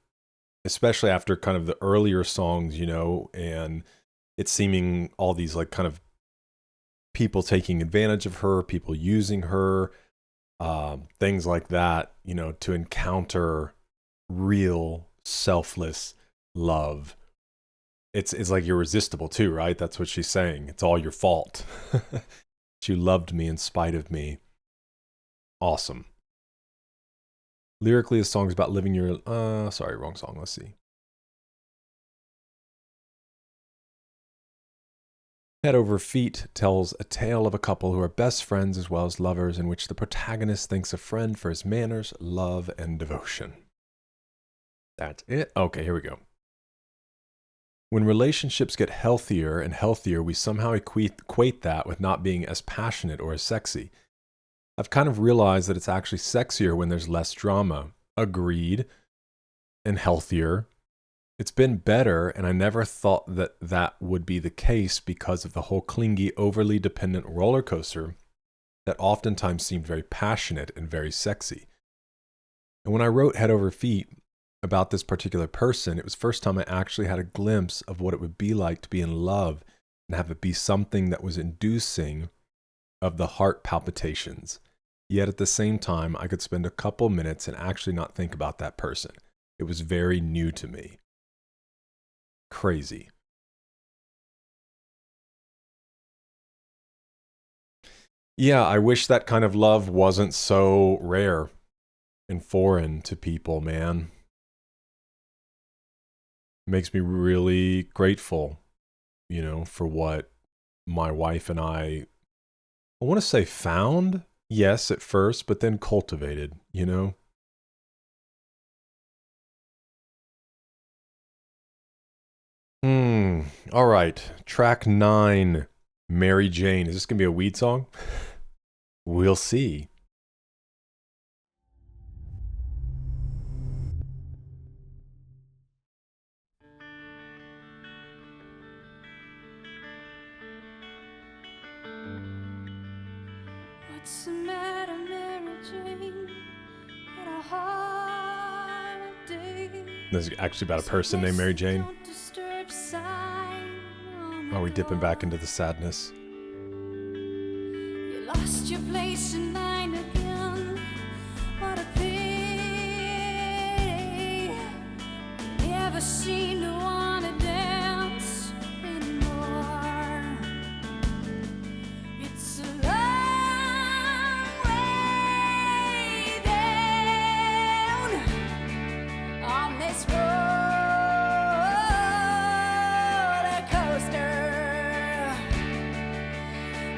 especially after kind of the earlier songs, you know, and it's seeming all these like kind of people taking advantage of her, people using her, things like that, you know, to encounter real selfless love. It's like irresistible too, right? That's what she's saying. It's all your fault. You loved me in spite of me. Awesome. Lyrically, the song's about living your... sorry, wrong song. Let's see. Head Over Feet tells a tale of a couple who are best friends as well as lovers, in which the protagonist thanks a friend for his manners, love, and devotion. That's it? Okay, here we go. When relationships get healthier and healthier, we somehow equate that with not being as passionate or as sexy. I've kind of realized that it's actually sexier when there's less drama. Agreed. And healthier. It's been better, and I never thought that that would be the case because of the whole clingy, overly dependent roller coaster that oftentimes seemed very passionate and very sexy. And when I wrote Head Over Feet about this particular person, it was the first time I actually had a glimpse of what it would be like to be in love and have it be something that was inducing of the heart palpitations. Yet at the same time, I could spend a couple minutes and actually not think about that person. It was very new to me. Crazy. Yeah, I wish that kind of love wasn't so rare and foreign to people, man. Makes me really grateful, you know, for what my wife and I want to say found, yes, at first, but then cultivated, you know? All right. Track 9, Mary Jane. Is this going to be a weed song? We'll see. What's the matter, Mary Jane? Had a hard day. This is actually about a person named Mary Jane. Don't disturb sign on Are we the dipping door. back into the sadness? You lost your place in line seem to wanna dance anymore. It's a long way down on this roller coaster.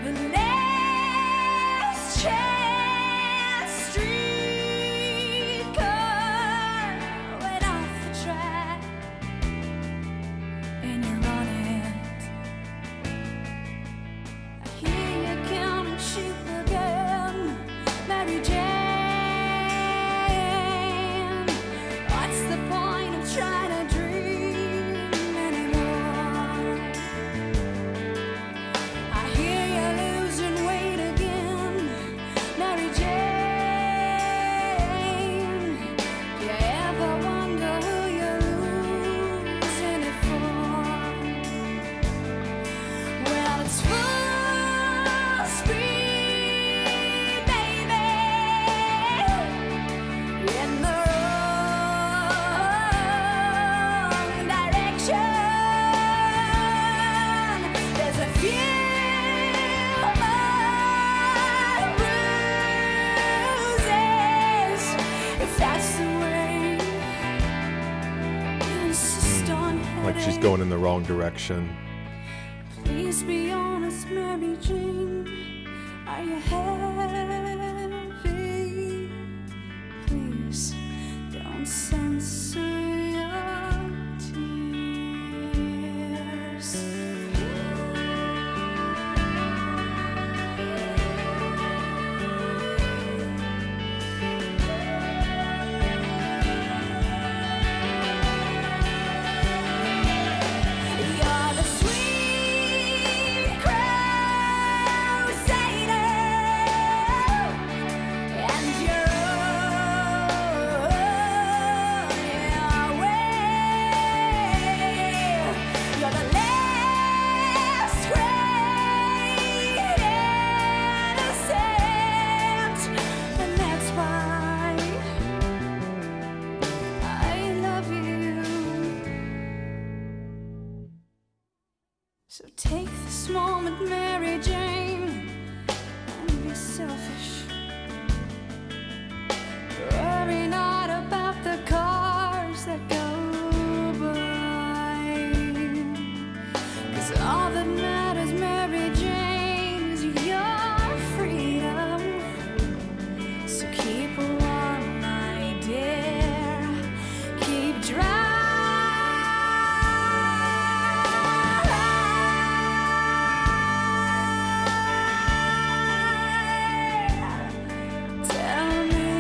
The next chance streetcar went off the track, and you're on it. I hear you counting sheep again, Mary Jane. What's the point of trying to dream anymore? I hear you losing weight again, Mary Jane. Do you ever wonder who you're losing it for? Well, it's full speed, baby, in the wrong direction. There's a few more bruises, if that's the way you insist on Like she's heading. going in the wrong direction. Please be honest, Mary Jane. Are you heavy? Please don't censor your tears. You're the sweet crusader, and you're on your way. You're the last great innocent, and that's why I love you. So take this moment, Mary Jane, and be selfish. Worry not about the cars that go by, 'cause all that matters, Mary Jane, is your freedom. So keep warm, my dear. Keep dry. Tell me,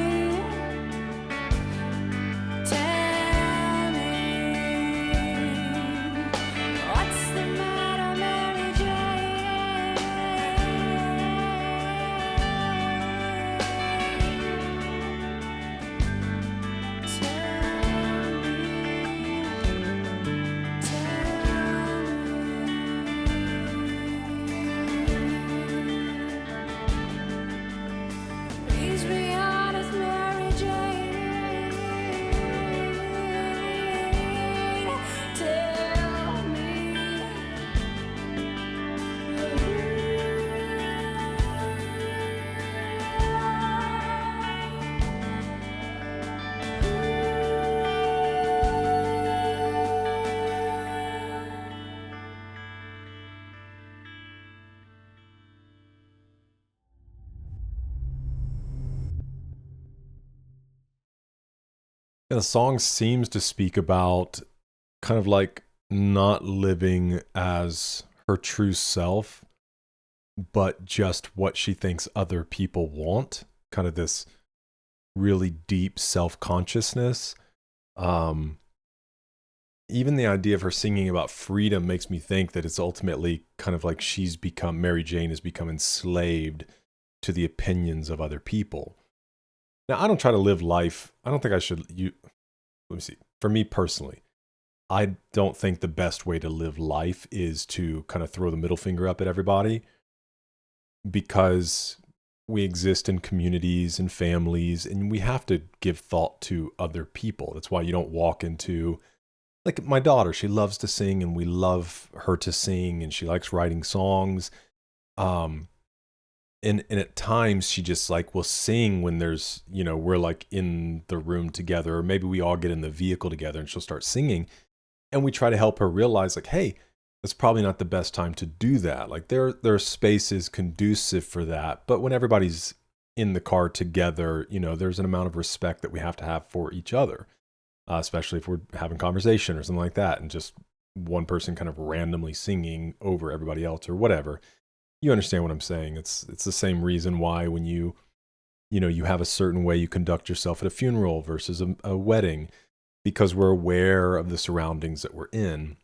what's the matter, Mary Jane? Please be honest, Mary Jane. Tell me. And the song seems to speak about kind of like not living as her true self, but just what she thinks other people want. Kind of this really deep self-consciousness. Even the idea of her singing about freedom makes me think that it's ultimately kind of like Mary Jane has become enslaved to the opinions of other people. Now, I don't try to live life. I don't think I should. Let me see. For me personally, I don't think the best way to live life is to kind of throw the middle finger up at everybody, because we exist in communities and families, and we have to give thought to other people. That's why you don't walk into like my daughter, she loves to sing and we love her to sing and she likes writing songs. Um, and at times she just like will sing when there's, we're like in the room together, or maybe we all get in the vehicle together and she'll start singing. And we try to help her realize like, hey, that's probably not the best time to do that. Like there are spaces conducive for that. But when everybody's in the car together, there's an amount of respect that we have to have for each other, especially if we're having conversation or something like that. And just one person kind of randomly singing over everybody else or whatever. You understand what I'm saying? It's the same reason why when you have a certain way you conduct yourself at a funeral versus a wedding, because we're aware of the surroundings that we're in.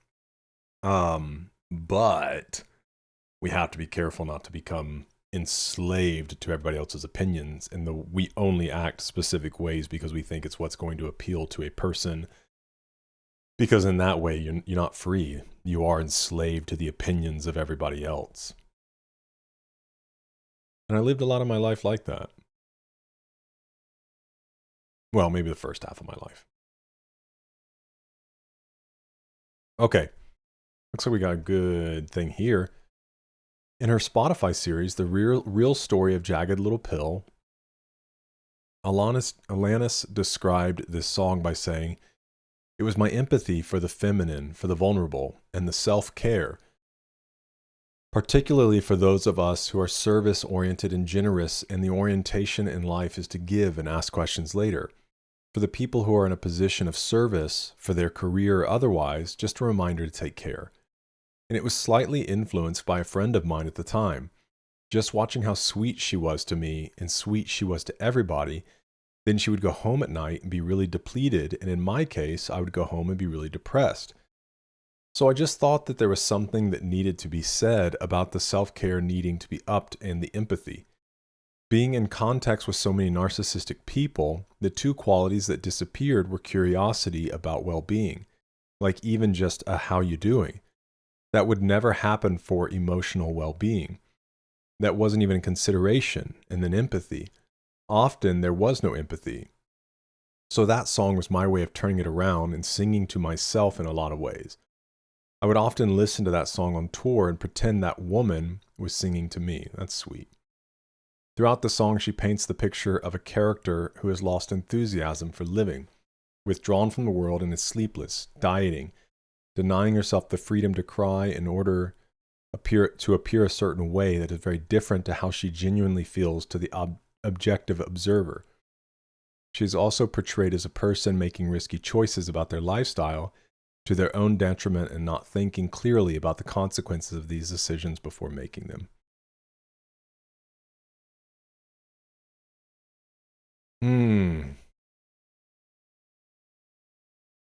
But we have to be careful not to become enslaved to everybody else's opinions, and we only act specific ways because we think it's what's going to appeal to a person. Because in that way, you're not free. You are enslaved to the opinions of everybody else. And I lived a lot of my life like that. Well, maybe the first half of my life. Okay. Looks like we got a good thing here. In her Spotify series, The Real Story of Jagged Little Pill, Alanis described this song by saying, "It was my empathy for the feminine, for the vulnerable, and the self-care, particularly for those of us who are service-oriented and generous, and the orientation in life is to give and ask questions later. For the people who are in a position of service, for their career or otherwise, just a reminder to take care." And it was slightly influenced by a friend of mine at the time. Just watching how sweet she was to me and sweet she was to everybody, then she would go home at night and be really depleted, and in my case, I would go home and be really depressed. So I just thought that there was something that needed to be said about the self-care needing to be upped and the empathy. Being in context with so many narcissistic people, the two qualities that disappeared were curiosity about well-being, like even just a "how you doing?" That would never happen for emotional well-being. That wasn't even a consideration. And then empathy. Often there was no empathy. So that song was my way of turning it around and singing to myself in a lot of ways. I would often listen to that song on tour and pretend that woman was singing to me. That's sweet. Throughout the song, she paints the picture of a character who has lost enthusiasm for living, withdrawn from the world and is sleepless, dieting, denying herself the freedom to cry in order to appear a certain way that is very different to how she genuinely feels to the objective observer. She is also portrayed as a person making risky choices about their lifestyle to their own detriment and not thinking clearly about the consequences of these decisions before making them.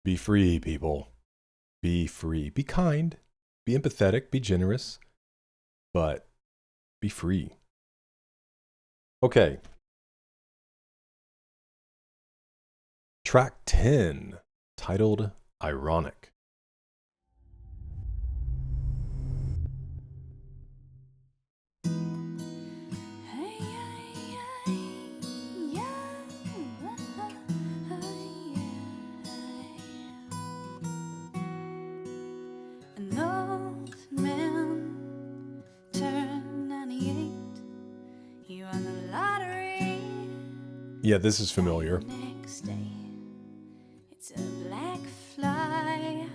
Be free, people. Be free. Be kind. Be empathetic. Be generous. But be free. Okay. Track 10, titled Ironic. Yeah, this is familiar. Next day, it's a black fly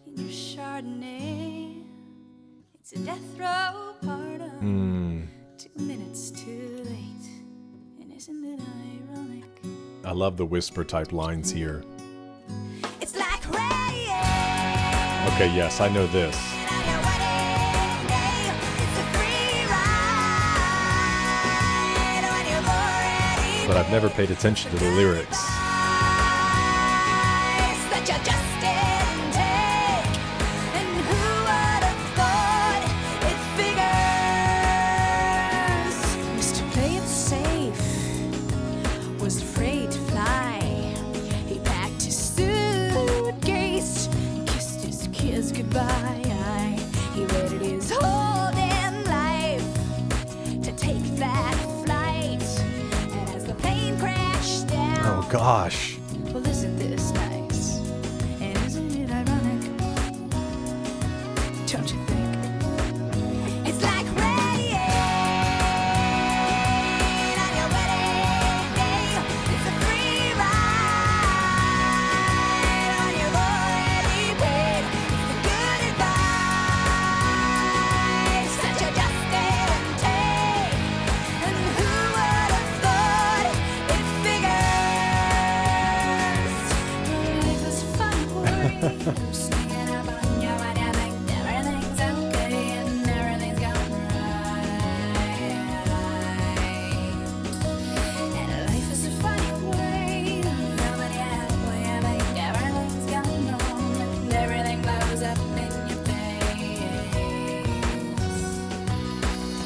in your Chardonnay. It's a death row pardon. 2 minutes too late. And isn't it ironic? I love the whisper type lines here. It's like rain. Okay, yes, I know this. But I've never paid attention to the lyrics. Mr. Play It Safe was afraid to fly. He packed his suitcase, kissed his kids goodbye. He waited his whole damn life to take that flight. Oh gosh. Well, isn't this nice? And isn't it ironic? don't you think? It's like rain on your wedding day. It's a free ride on your already paid. It's the good advice that you just didn't take. And who would have thought it figures? Life is fun way of sneaking up on you when you think everything's okay and everything's going right. And life is a funny way of rubbing you out when you think everything's going wrong and everything blows up in your face.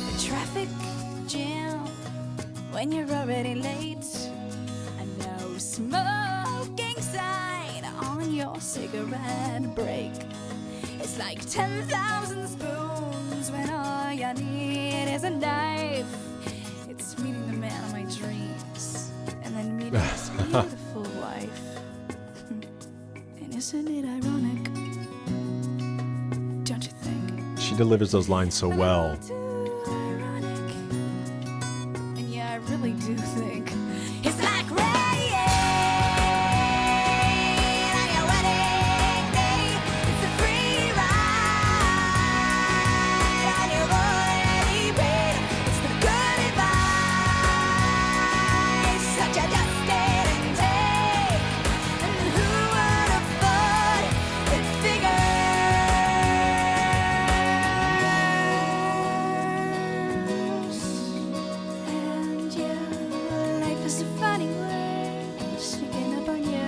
The traffic jam when you're already late. A no smoking sign on your cigarette break. It's like 10,000 spoons when all you need is a knife. It's meeting the man of my dreams and then meeting his beautiful wife. And isn't it ironic? Don't you think? She delivers those lines so well. Too ironic. And yeah, I really do think it's like rain on your wedding day. It's a free ride on your already paid. It's the good advice that you just didn't take. And who would have thought it figures? And yeah, life is a funny way of sneaking up on you.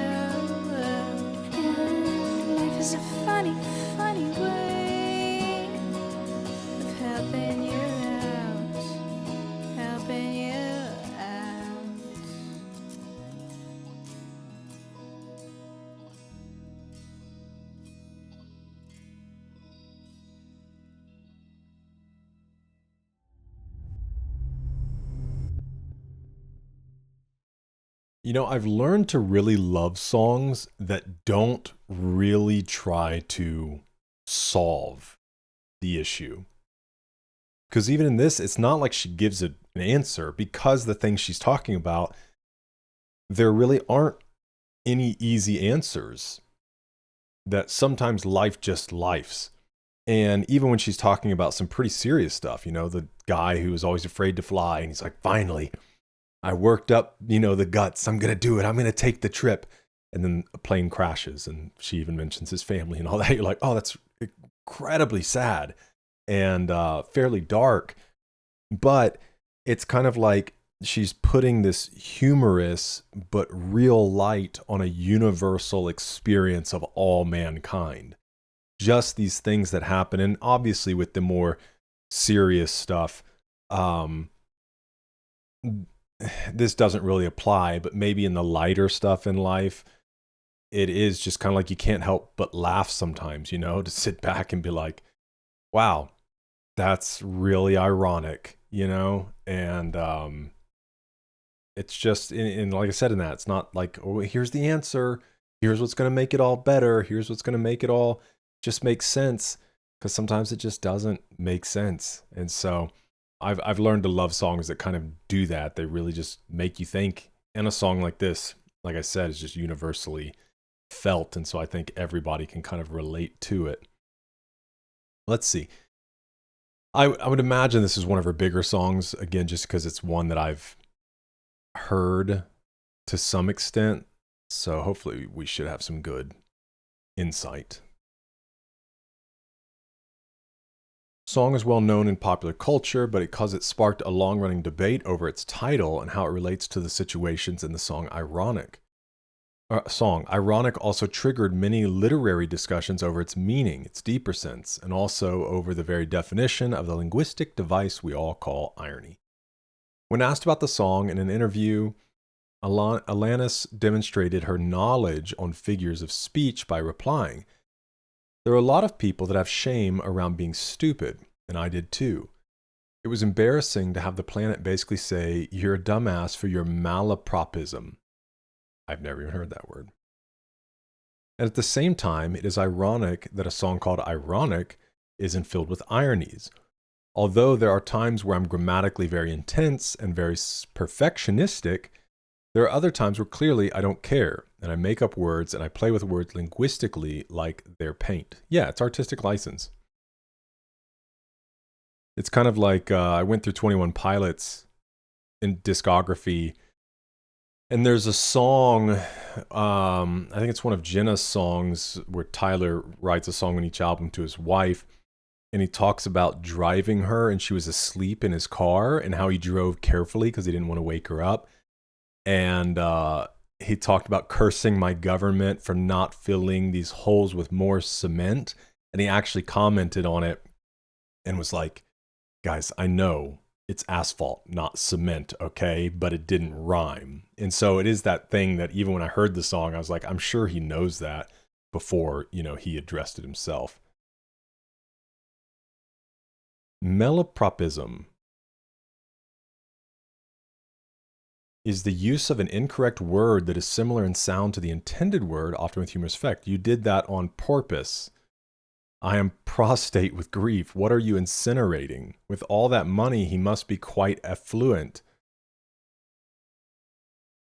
And life is a funny, funny way of helping you out. Helping you out. You know, I've learned to really love songs that don't really try to solve the issue. Because even in this, it's not like she gives an answer, because the things she's talking about, there really aren't any easy answers. That sometimes life just lifes. And even when she's talking about some pretty serious stuff, you know, the guy who was always afraid to fly, and he's like, finally, I worked up, you know, the guts. I'm going to do it. I'm going to take the trip. And then a plane crashes, and she even mentions his family and all that. You're like, oh, that's incredibly sad and fairly dark. But it's kind of like she's putting this humorous but real light on a universal experience of all mankind. Just these things that happen. And obviously with the more serious stuff, this doesn't really apply, but maybe in the lighter stuff in life, it is just kind of like you can't help but laugh sometimes, you know, to sit back and be like, wow, that's really ironic, you know? And it's just, and like I said in that, it's not like, oh, here's the answer. Here's what's going to make it all better. Here's what's going to make it all just make sense. Because sometimes it just doesn't make sense. And so I've learned to love songs that kind of do that. They really just make you think. And a song like this, like I said, is just universally felt. And so I think everybody can kind of relate to it. Let's see. I would imagine this is one of her bigger songs, again, just because it's one that I've heard to some extent. So hopefully we should have some good insight. Song is well known in popular culture, but because it sparked a long-running debate over its title and how it relates to the situations in the song Ironic. Ironic also triggered many literary discussions over its meaning, its deeper sense, and also over the very definition of the linguistic device we all call irony. When asked about the song in an interview, Alanis demonstrated her knowledge on figures of speech by replying, "There are a lot of people that have shame around being stupid, and I did too. It was embarrassing to have the planet basically say, you're a dumbass for your malapropism." I've never even heard that word. And at the same time, it is ironic that a song called Ironic isn't filled with ironies. Although there are times where I'm grammatically very intense and very perfectionistic, there are other times where clearly I don't care, and I make up words and I play with words linguistically like they're paint. Yeah, it's artistic license. It's kind of like I went through 21 Pilots in discography, and there's a song, I think it's one of Jenna's songs, where Tyler writes a song on each album to his wife, and he talks about driving her and she was asleep in his car and how he drove carefully because he didn't want to wake her up. And he talked about cursing my government for not filling these holes with more cement. And he actually commented on it and was like, guys, I know it's asphalt, not cement, okay? But it didn't rhyme. And so it is that thing that even when I heard the song, I was like, I'm sure he knows that before, he addressed it himself. Malapropism is the use of an incorrect word that is similar in sound to the intended word, often with humorous effect. You did that on purpose. I am prostate with grief. What are you incinerating? With all that money, he must be quite affluent.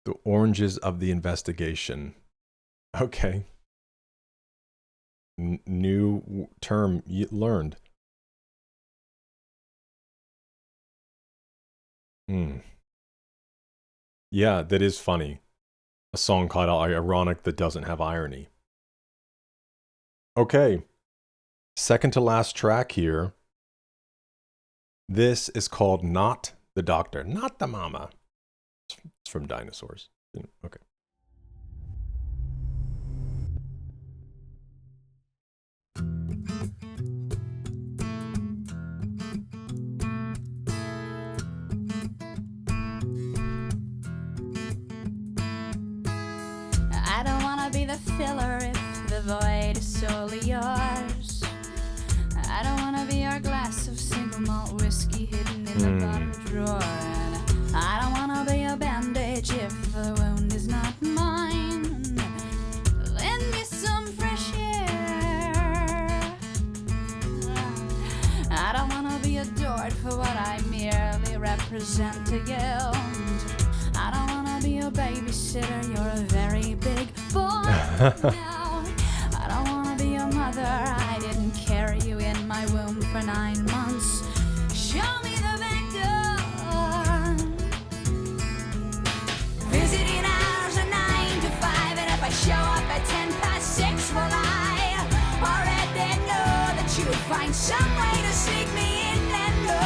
The oranges of the investigation. Okay. New term learned. Yeah, that is funny. A song called Ironic that doesn't have irony. Okay. Second to last track here. This is called Not the Doctor, Not the Mama. It's from Dinosaurs. Okay. I don't wanna be the filler if the void is solely yours. I don't wanna be your glass of single malt whiskey hidden in the bottom drawer. And I don't wanna be a bandage if the wound is not mine. Lend me some fresh air. I don't wanna be adored for what I merely represent to you. I don't wanna be a babysitter, you're a very big boy now. I don't wanna be a mother, I didn't carry you in my womb for 9 months. Show me the back door. Visiting hours are 9 to 5, and if I show up at 6:10, well, I already know that you'll find some way to sneak me in and go.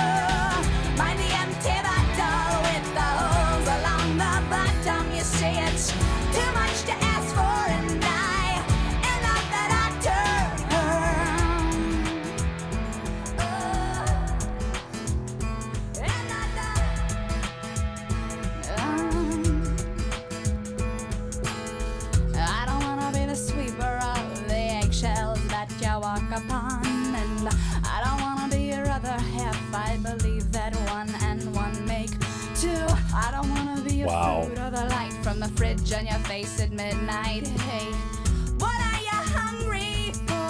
Mind the empty bottle with the holes along the bottom. You say it's too much to ask for, and I am not the doctor. Am not I don't wanna be the sweeper of the eggshells that you walk upon, and I don't wanna be your other half. I believe that 1 and 1 make 2. I don't wanna be a fruit or the light from the fridge on your face at midnight. Hey, what are you hungry for?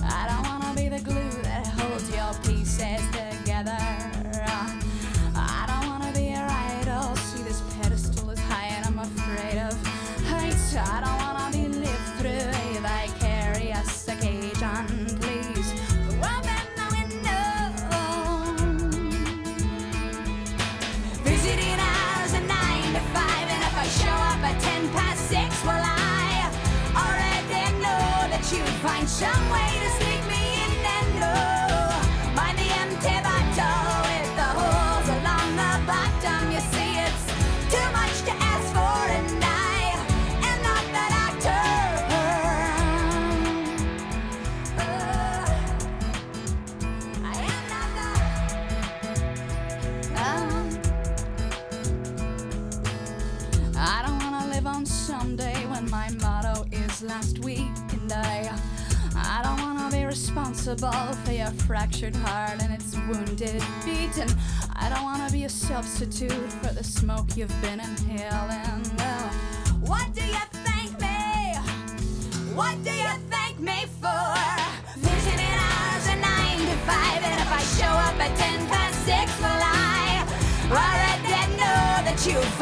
I don't wanna be the glue that holds your pieces together. I don't wanna be your idol. See, this pedestal is high and I'm afraid of heights. I don't wanna be lived through a vicarious occasion, please. Open the window. Visiting hours are 9 to 5, and if I show up at 6:10, well, I already know that you'd find some way to sneak me in and go. Mind the empty bottle with the holes along the bottom. You see, it's too much to ask for, and I am not the doctor. I am not the. I don't wanna live on someday when my motto is last week, and I don't wanna be responsible for your fractured heart and its wounded beat, and I don't wanna be a substitute for the smoke you've been inhaling. Well, what do you thank me? What do you thank me for?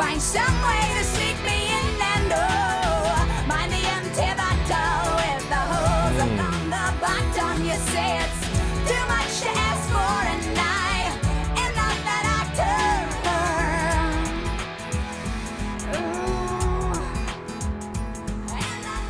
Find some way to sneak me in and oh, mind the empty bottle with the holes on the bottom. You say it's too much to ask for, and I am not that actor. Ooh, am not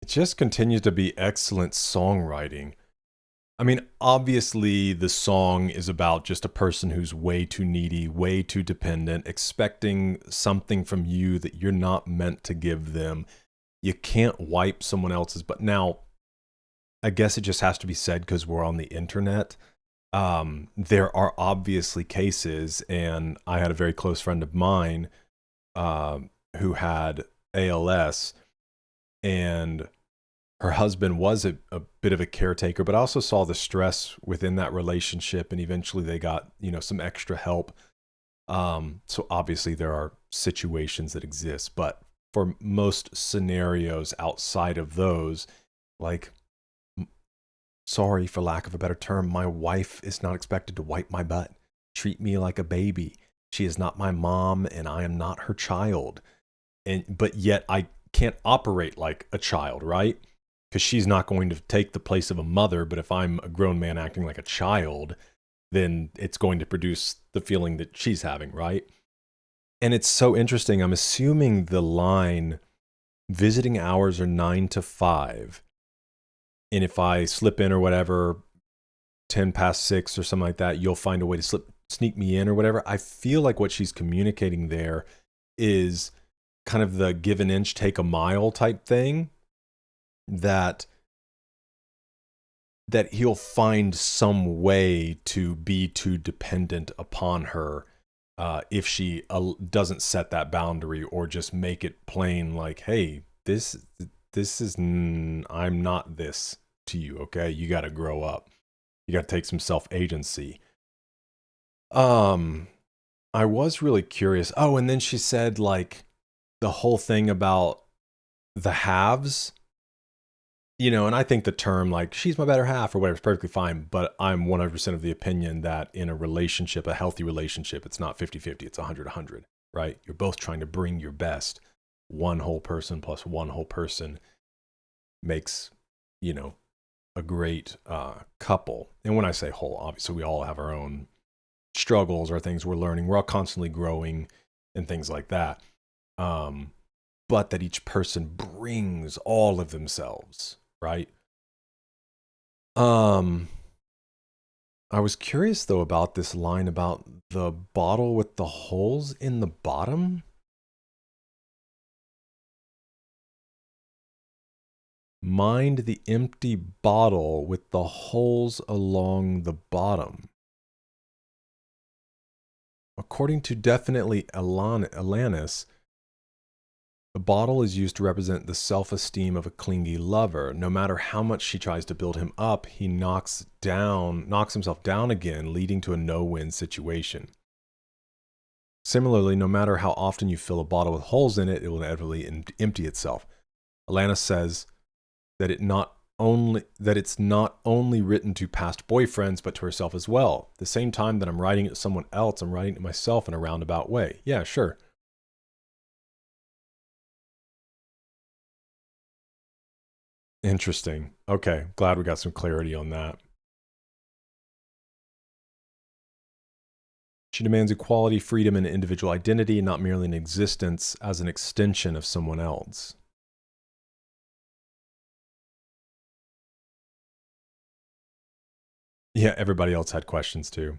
It just continues to be excellent songwriting. I mean, obviously, the song is about just a person who's way too needy, way too dependent, expecting something from you that you're not meant to give them. You can't wipe someone else's. But now, I guess it just has to be said because we're on the internet. There are obviously cases, and I had a very close friend of mine who had ALS, and her husband was a bit of a caretaker, but I also saw the stress within that relationship, and eventually they got, some extra help. So obviously there are situations that exist, but for most scenarios outside of those, like, sorry for lack of a better term, my wife is not expected to wipe my butt, treat me like a baby. She is not my mom, and I am not her child. But yet I can't operate like a child, right? Because she's not going to take the place of a mother. But if I'm a grown man acting like a child, then it's going to produce the feeling that she's having, right? And it's so interesting. I'm assuming the line, visiting hours are 9 to 5. And if I slip in or whatever, 10 past 6 or something like that, you'll find a way to sneak me in or whatever. I feel like what she's communicating there is kind of the give an inch, take a mile type thing, that he'll find some way to be too dependent upon her if she doesn't set that boundary, or just make it plain like, hey, this is, I'm not this to you, okay? You got to grow up. You got to take some self-agency. I was really curious. Oh, and then she said, like, the whole thing about the halves, and I think the term, like, she's my better half or whatever, is perfectly fine, but I'm 100% of the opinion that in a relationship, a healthy relationship, it's not 50-50, it's 100-100, right? You're both trying to bring your best. One whole person plus one whole person makes, a great couple. And when I say whole, obviously we all have our own struggles or things we're learning. We're all constantly growing and things like that. But that each person brings all of themselves, right? I was curious though about this line about the bottle with the holes in the bottom. Mind the empty bottle with the holes along the bottom. According to definitely Alanis, the bottle is used to represent the self-esteem of a clingy lover. No matter how much she tries to build him up, he knocks himself down again, leading to a no-win situation. Similarly, no matter how often you fill a bottle with holes in it, it will inevitably empty itself. Alanis says that it's not only written to past boyfriends, but to herself as well. At the same time that I'm writing it to someone else, I'm writing it to myself in a roundabout way. Yeah, sure. Interesting. Okay, glad we got some clarity on that. She demands equality, freedom, and individual identity, not merely an existence as an extension of someone else. Yeah, everybody else had questions too.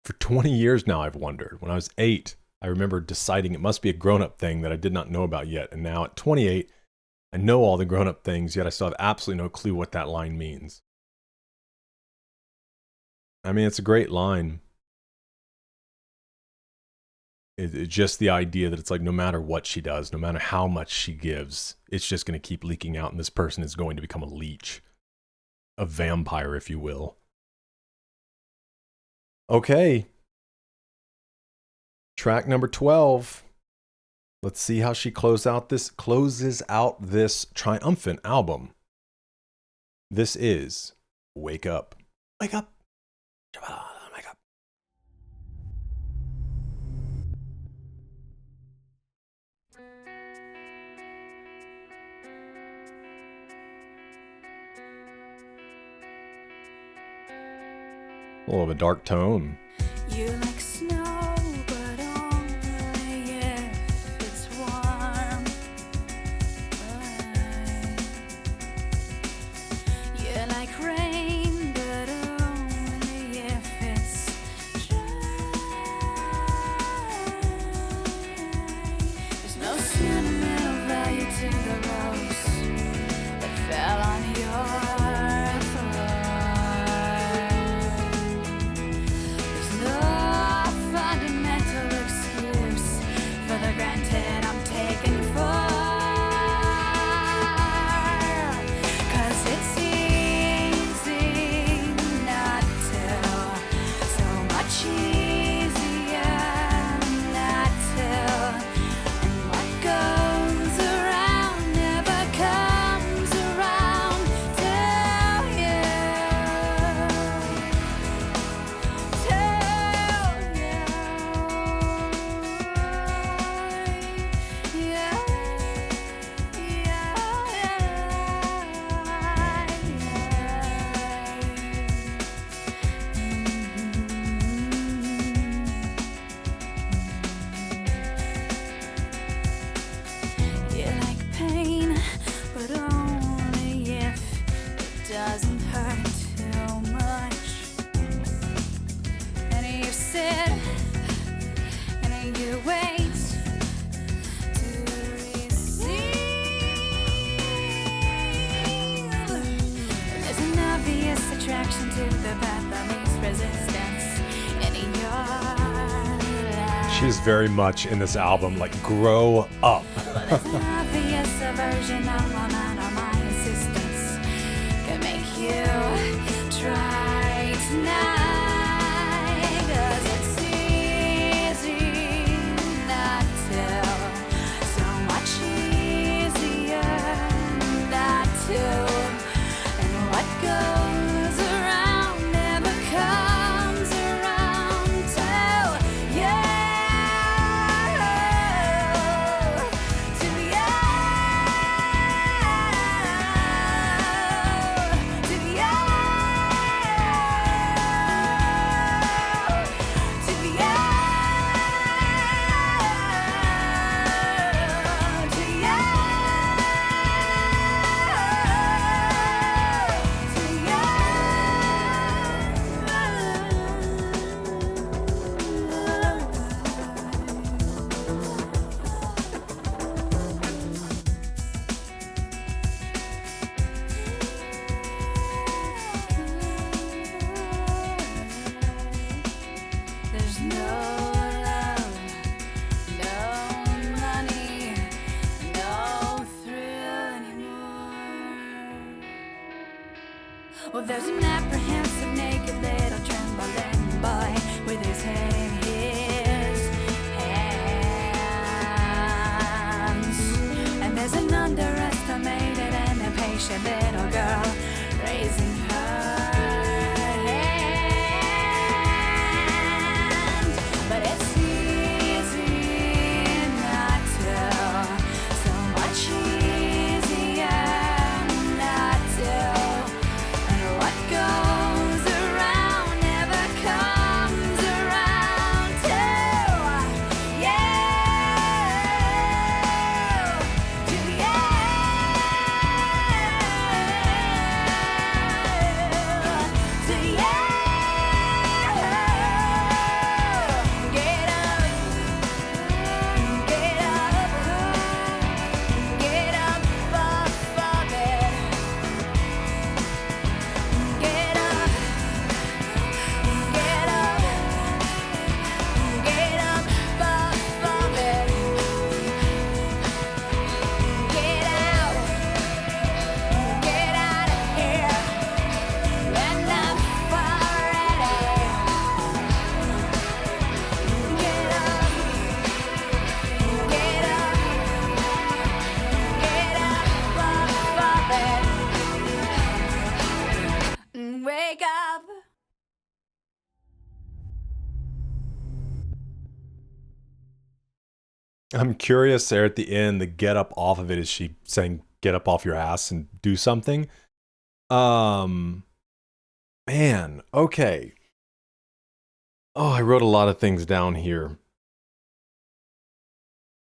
For 20 years now, I've wondered. When I was 8, I remember deciding it must be a grown-up thing that I did not know about yet. And now at 28, I know all the grown-up things, yet I still have absolutely no clue what that line means. I mean, it's a great line. It's just the idea that it's like, no matter what she does, no matter how much she gives, it's just going to keep leaking out, and this person is going to become a leech. A vampire, if you will. Okay. Track number 12. Let's see how she closes out this triumphant album. This is Wake Up. Wake Up. Wake up. A little of a dark tone. You like snow, but only if it's warm. You like rain, but only if it's dry. There's no sentimental value to the rose that fell on your granted I'm taken for, 'cause it's easy not to, so much easier not to, and what goes around never comes around till you. Doesn't hurt too much, and you sit and you wait to receive. There's an obvious attraction to the path of least resistance in your life. She's very much in this album like grow up. Well, there's an obvious aversion of my mind or my insistence. You try tonight, 'cause it's easy not to, so much easier not to, and what goes around never comes around till you. There's no love, no money, no thrill anymore. Well, there's an apprehensive, naked little trembling boy with his head in his hands, and there's an underestimated and impatient little girl raising her hand. But it's easy not to, so much easier not to, and what goes around never comes around till you, to you. I'm curious there at the end, the get up off of it, is she saying get up off your ass and do something? Um Man, okay. Oh, I wrote a lot of things down here.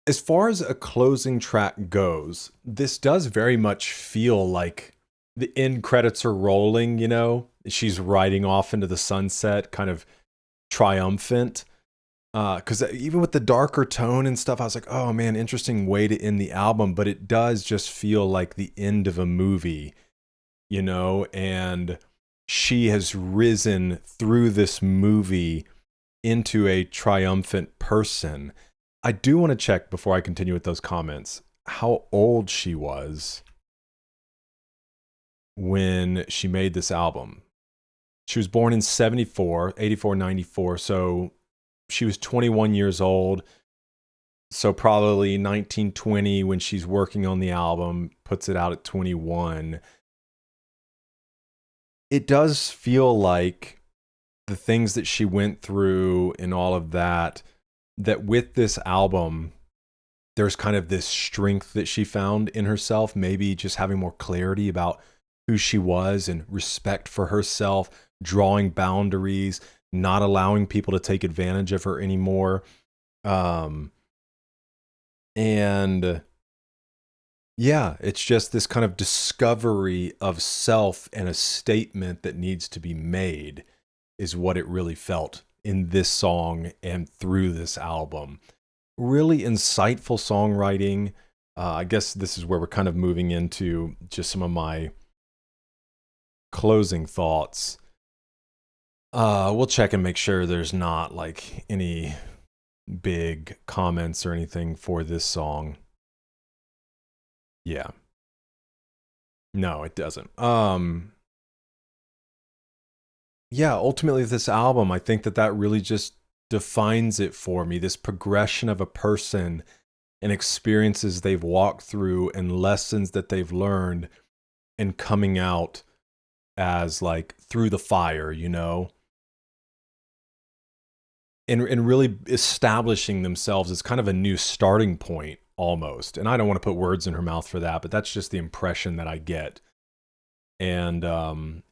As far as a closing track goes, this does very much feel like the end credits are rolling, you know? She's riding off into the sunset, kind of triumphant. Because even with the darker tone and stuff, I was like, oh man, interesting way to end the album. But it does just feel like the end of a movie, you know? And she has risen through this movie into a triumphant person. I do want to check before I continue with those comments how old she was when she made this album. She was born in 74, 84, 94. So she was 21 years old. So probably 1920 when she's working on the album, puts it out at 21. It does feel like the things that she went through and all of that, that with this album, there's kind of this strength that she found in herself, maybe just having more clarity about who she was and respect for herself, drawing boundaries, not allowing people to take advantage of her anymore. And yeah, it's just this kind of discovery of self and a statement that needs to be made is what it really felt in this song and through this album. Really insightful songwriting. I guess this is where we're kind of moving into just some of my closing thoughts. We'll check and make sure there's not like any big comments or anything for this song. Yeah. No, it doesn't. Yeah, ultimately this album, I think that really just defines it for me. This progression of a person and experiences they've walked through and lessons that they've learned and coming out as like through the fire, you know? And really establishing themselves as kind of a new starting point almost. And I don't want to put words in her mouth for that, but that's just the impression that I get. And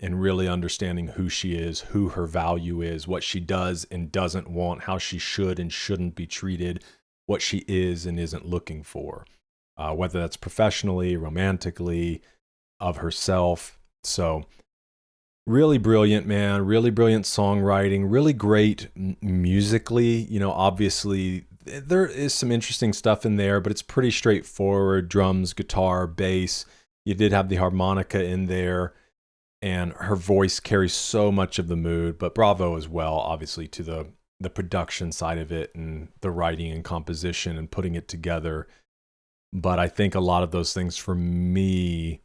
really understanding who she is, who her value is, what she does and doesn't want, how she should and shouldn't be treated, what she is and isn't looking for, whether that's professionally, romantically, of herself. So really brilliant, man. Really brilliant songwriting. Really great musically. You know, obviously there is some interesting stuff in there, but it's pretty straightforward. Drums, guitar, bass. You did have the harmonica in there, and her voice carries so much of the mood. But bravo as well, obviously, to the production side of it and the writing and composition and putting it together. But I think a lot of those things for me,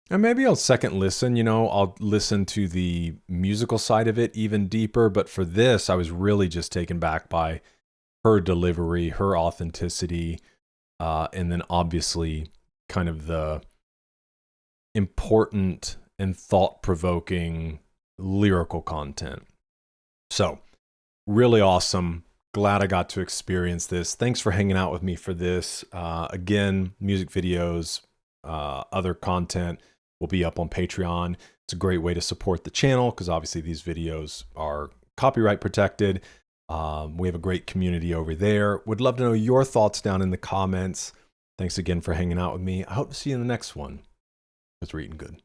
and maybe I'll second listen, you know, I'll listen to the musical side of it even deeper. But for this, I was really just taken back by her delivery, her authenticity, and then obviously kind of the important and thought-provoking lyrical content. So, really awesome. Glad I got to experience this. Thanks for hanging out with me for this. Again, music videos, other content will be up on Patreon. It's a great way to support the channel because obviously these videos are copyright protected. We have a great community over there. Would love to know your thoughts down in the comments. Thanks again for hanging out with me. I hope to see you in the next one. It's reading good.